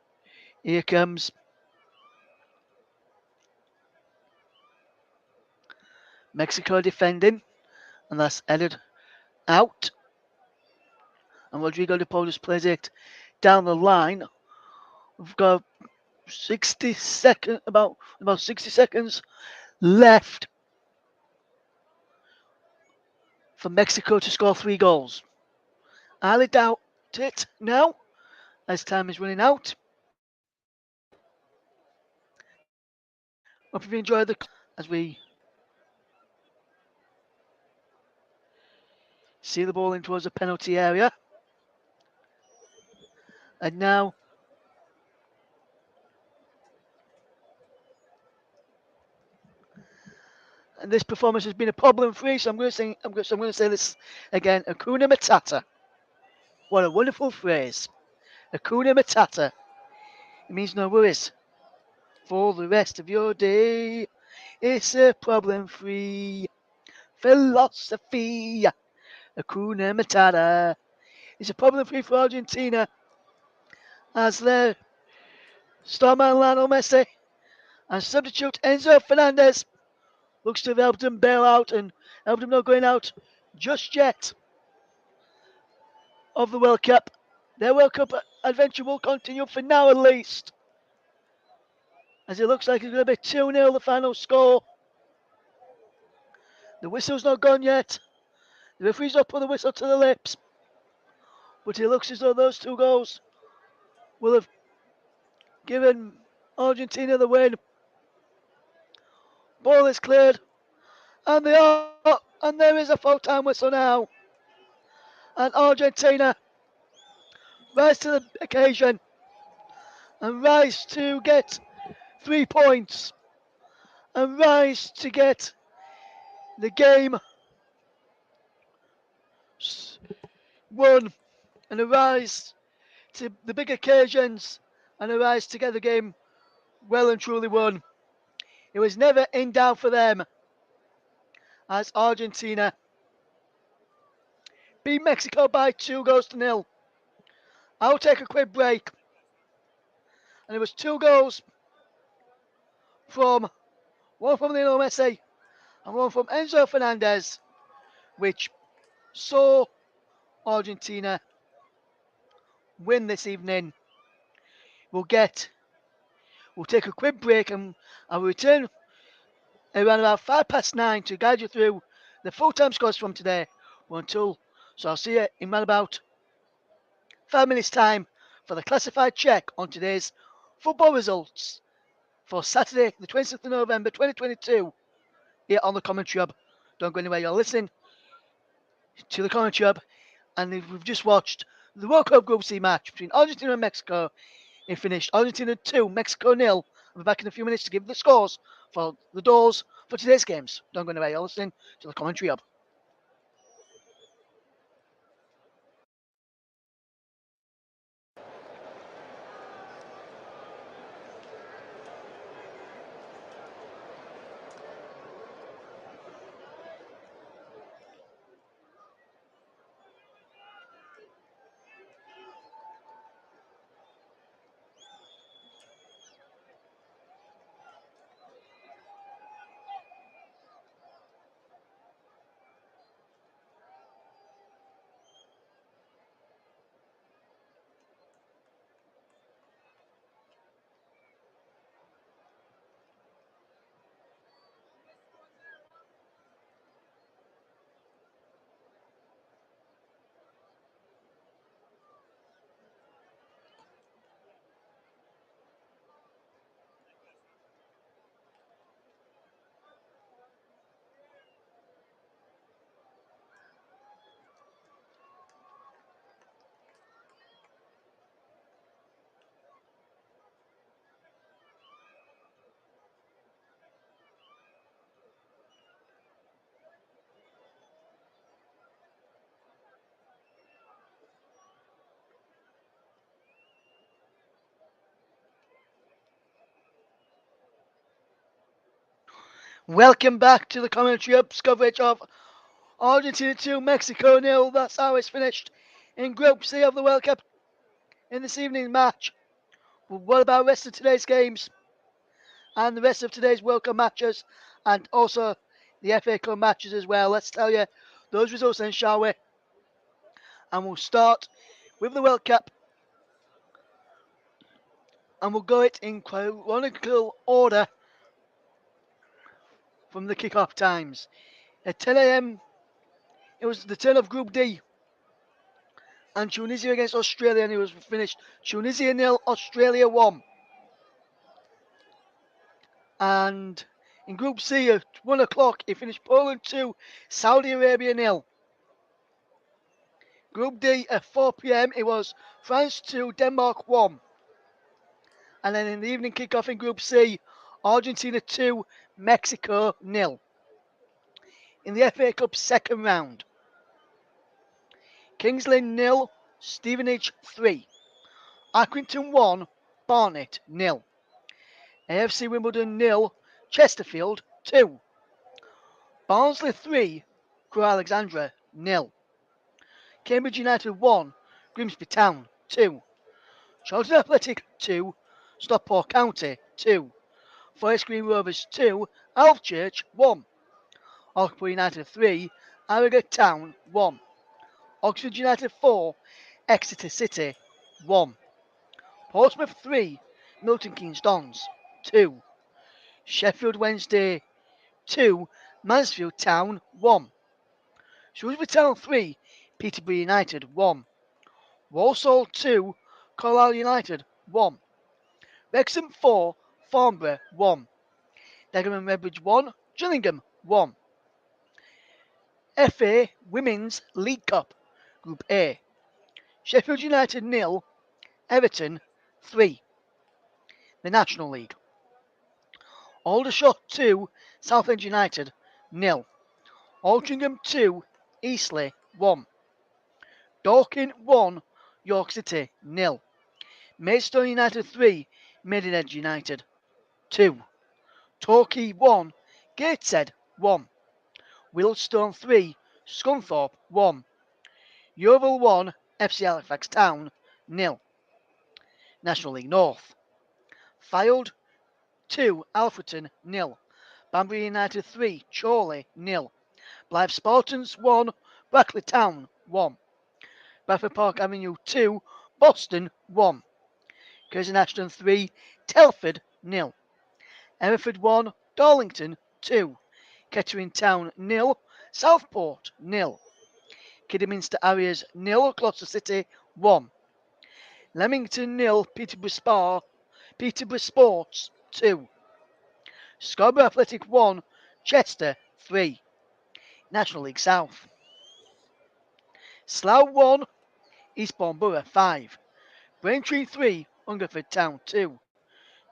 here comes Mexico defending. And that's headed out. And Rodrigo de Paul just plays it down the line. We've got 60 seconds, about 60 seconds left for Mexico to score 3 goals. I highly doubt it now, as time is running out. Hope you've enjoyed as we see the ball in towards the penalty area. And now and this performance has been a problem-free, so I'm going to say this again. Hakuna Matata. What a wonderful phrase. Hakuna Matata. It means no worries for the rest of your day. It's a problem-free philosophy. Hakuna Matata. It's a problem-free for Argentina as their starman Lionel Messi and substitute Enzo Fernandez looks to have helped them bail out and helped them not going out just yet of the World Cup. Their World Cup adventure will continue for now at least, as it looks like it's going to be 2-0 the final score. The whistle's not gone yet. The referee's not put the whistle to the lips, but it looks as though those 2 goals will have given Argentina the win. Ball is cleared, and there is a full-time whistle now. And Argentina rise to the occasion and rise to get 3 points and rise to get the game won and arise to the big occasions and arise to get the game well and truly won. It was never in doubt for them as Argentina beat Mexico by 2-0. I'll take a quick break. And it was 2 goals from one from Lionel Messi and one from Enzo Fernandez, which saw Argentina win this evening. We'll take a quick break and I'll return around about 9:05 to guide you through the full-time scores from today. So I'll see you in around about 5 minutes time for the classified check on today's football results for Saturday, the 26th of November 2022, here on the Commentary Hub. Don't go anywhere, you're listening to the Commentary Hub, and we've just watched the World Cup Group C match between Argentina and Mexico. It finished Argentina 2, Mexico 0. I'll be back in a few minutes to give the scores for the doors for today's games. Don't go anywhere, you're listening to the Commentary Hub. Welcome back to the commentary ups coverage of Argentina 2, Mexico 0. That's how it's finished in Group C of the World Cup in this evening's match. But what about the rest of today's games and the rest of today's World Cup matches and also the FA Cup matches as well? Let's tell you those results then, shall we? And we'll start with the World Cup. And we'll go it in chronological order from the kickoff times. At 10 a.m., it was the turn of Group D. And Tunisia against Australia, and it was finished Tunisia 0, Australia 1. And in Group C at 1 o'clock, it finished Poland 2, Saudi Arabia 0. Group D at 4 p.m, it was France 2, Denmark 1. And then in the evening kickoff in Group C, Argentina 2, Mexico 0. In the FA Cup second round, Kings Lynn 0, Stevenage 3. Accrington 1, Barnet 0. AFC Wimbledon 0, Chesterfield 2. Barnsley 3, Crewe Alexandra 0. Cambridge United 1, Grimsby Town 2. Charlton Athletic 2, Stockport County 2. Forest Green Rovers 2, Alvechurch 1. Oxford United 3, Harrogate Town 1. Oxford United 4, Exeter City 1. Portsmouth 3, Milton Keynes Dons 2. Sheffield Wednesday 2, Mansfield Town 1. Shrewsbury Town 3, Peterborough United 1. Walsall 2, Carlisle United 1. Wrexham 4, Farnborough 1. Dagenham and Redbridge 1, Gillingham 1. FA Women's League Cup Group A. Sheffield United 0, Everton 3. The National League. Aldershot 2, Southend United 0. Altrincham 2, Eastleigh 1. Dorking 1, York City 0. Maidstone United 3, Maidenhead United 2. Torquay 1, Gateshead 1. Wealdstone 3, Scunthorpe 1. Yeovil 1, FC Halifax Town 0. National League North. Fylde 2, Alfreton 0. Banbury United 3, Chorley 0. Blythe Spartans 1, Brackley Town 1. Bradford Park Avenue 2, Boston 1. Curzon Ashton 3, Telford 0. Hereford 1, Darlington 2. Kettering Town 0, Southport 0. Kidderminster Harriers 0, Gloucester City 1. Leamington 0, Peterborough Sports 2. Scarborough Athletic 1, Chester 3. National League South. Slough 1, Eastbourne Borough 5. Braintree 3, Hungerford Town 2.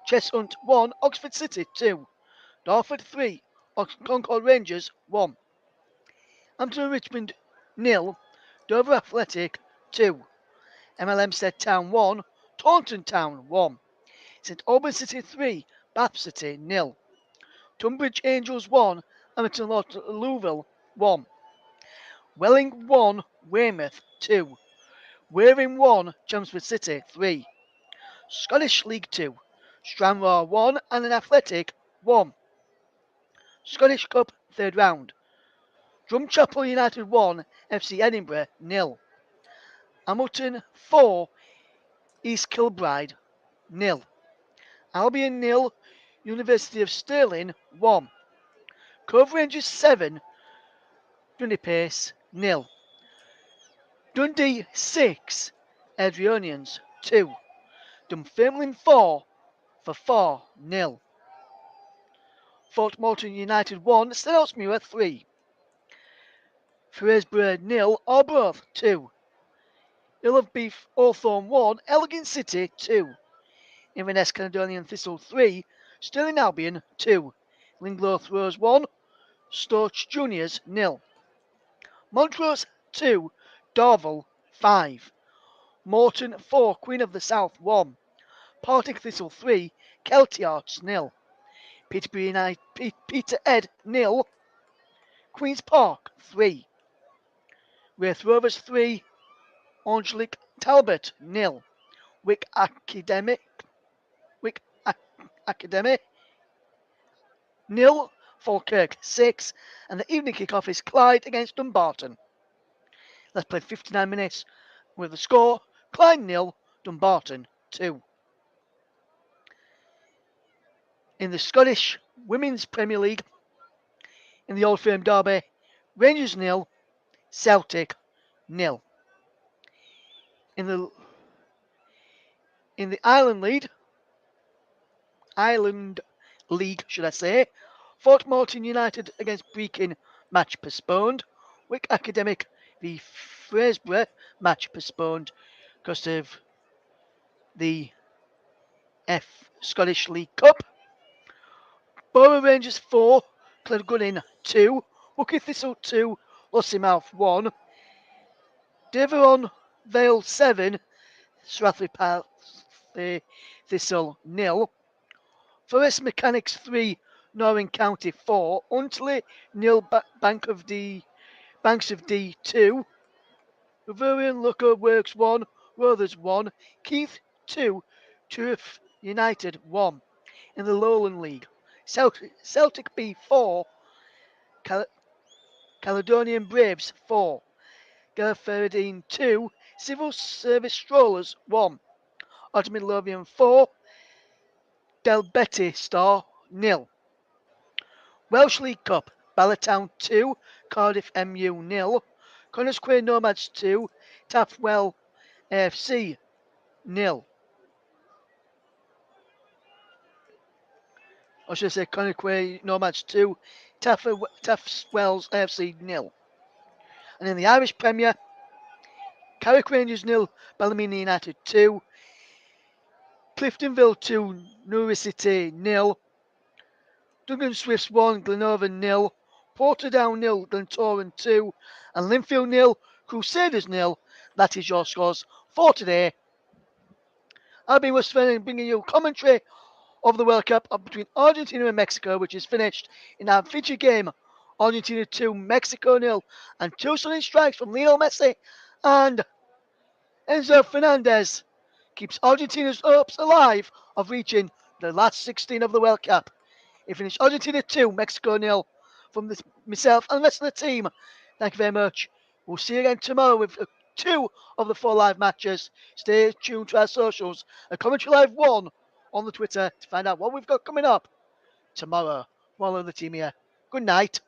Cheshunt 1, Oxford City 2. Dartford 3, Concord Rangers 1. Hampton Richmond 0, Dover Athletic 2. MLMstead Town 1, Taunton Town 1. St Albans City 3, Bath City 0. Tunbridge Angels 1, Hamilton Louisville 1. Welling 1, Weymouth 2. Waring 1, Chelmsford City 3. Scottish League 2, Stranraer 1 and an Athletic 1. Scottish Cup third round. Drumchapel United 1, FC Edinburgh 0. Hamilton 4, East Kilbride 0. Albion 0, University of Stirling 1. Cove Rangers 7, Dundee Pace 0. Dundee 6, Adrionians 2. Dunfermline 4 for 4-0. Fort Morton United 1, Stenhousemuir 3. Fraserburgh 0, Arbroath 2. Isle of Beef Hawthorn 1, Elgin City 2. Inverness Caledonian Thistle 3, Stirling Albion 2. Linglow Throws 1, Stoach Juniors 0. Montrose 2, Darvel 5. Morton 4, Queen of the South 1. Partick Thistle 3, Kelty Arts 0. Peterborough United, Peterhead 0, Queen's Park 3, Raith Rovers 3, Angelique Talbot 0, Wick Academy, Wick Academy 0, Falkirk 6, and the evening kickoff is Clyde against Dumbarton. Let's play 59 minutes with the score: Clyde 0, Dumbarton 2. In the Scottish Women's Premier League, in the Old Firm derby, Rangers 0, Celtic 0. In the Ireland League, should I say, Fort Morton United against Brechin, match postponed. Wick Academic v Fraserburgh, match postponed because of the Scottish League Cup. Borough Rangers 4, Clongunnin 2, Wookey Thistle 2, Lossiemouth 1, Deveron Vale 7, Strathly Path Thistle 0, Forest Mechanics 3, Northern County 4, Untley 0, Banks of D 2, Bavarian Locker Works 1, Rothers 1, Keith 2, Turf United 1. In the Lowland League, Celtic B 4, Caledonian Braves 4, Garferdine 2, Civil Service Strollers 1, Old Midlothian 4, Del Betty Star 0. Welsh League Cup, Ballatown 2, Cardiff MU 0, Connors Quay Nomads 2, Taffwell AFC 0. Or should I say Connors Quay Nomads 2, Taffwells AFC 0. And in the Irish Premier, Carrick Rangers 0, Ballymena United 2, Cliftonville 2, Newry City 0, Dungan Swifts 1, Glenorvan 0, Portadown 0, Glentoran 2, and Linfield 0, Crusaders 0. That is your scores for today. I've been West bringing you commentary of the World Cup between Argentina and Mexico, which is finished in our feature game. Argentina 2, Mexico 0, and 2 stunning strikes from Lionel Messi and Enzo Fernandez keeps Argentina's hopes alive of reaching the last 16 of the World Cup. It finished Argentina 2, Mexico 0 from myself and the rest of the team. Thank you very much. We'll see you again tomorrow with 2 of the 4 live matches. Stay tuned to our socials and Commentary Live 1 on the Twitter to find out what we've got coming up tomorrow. One of the team here. Good night.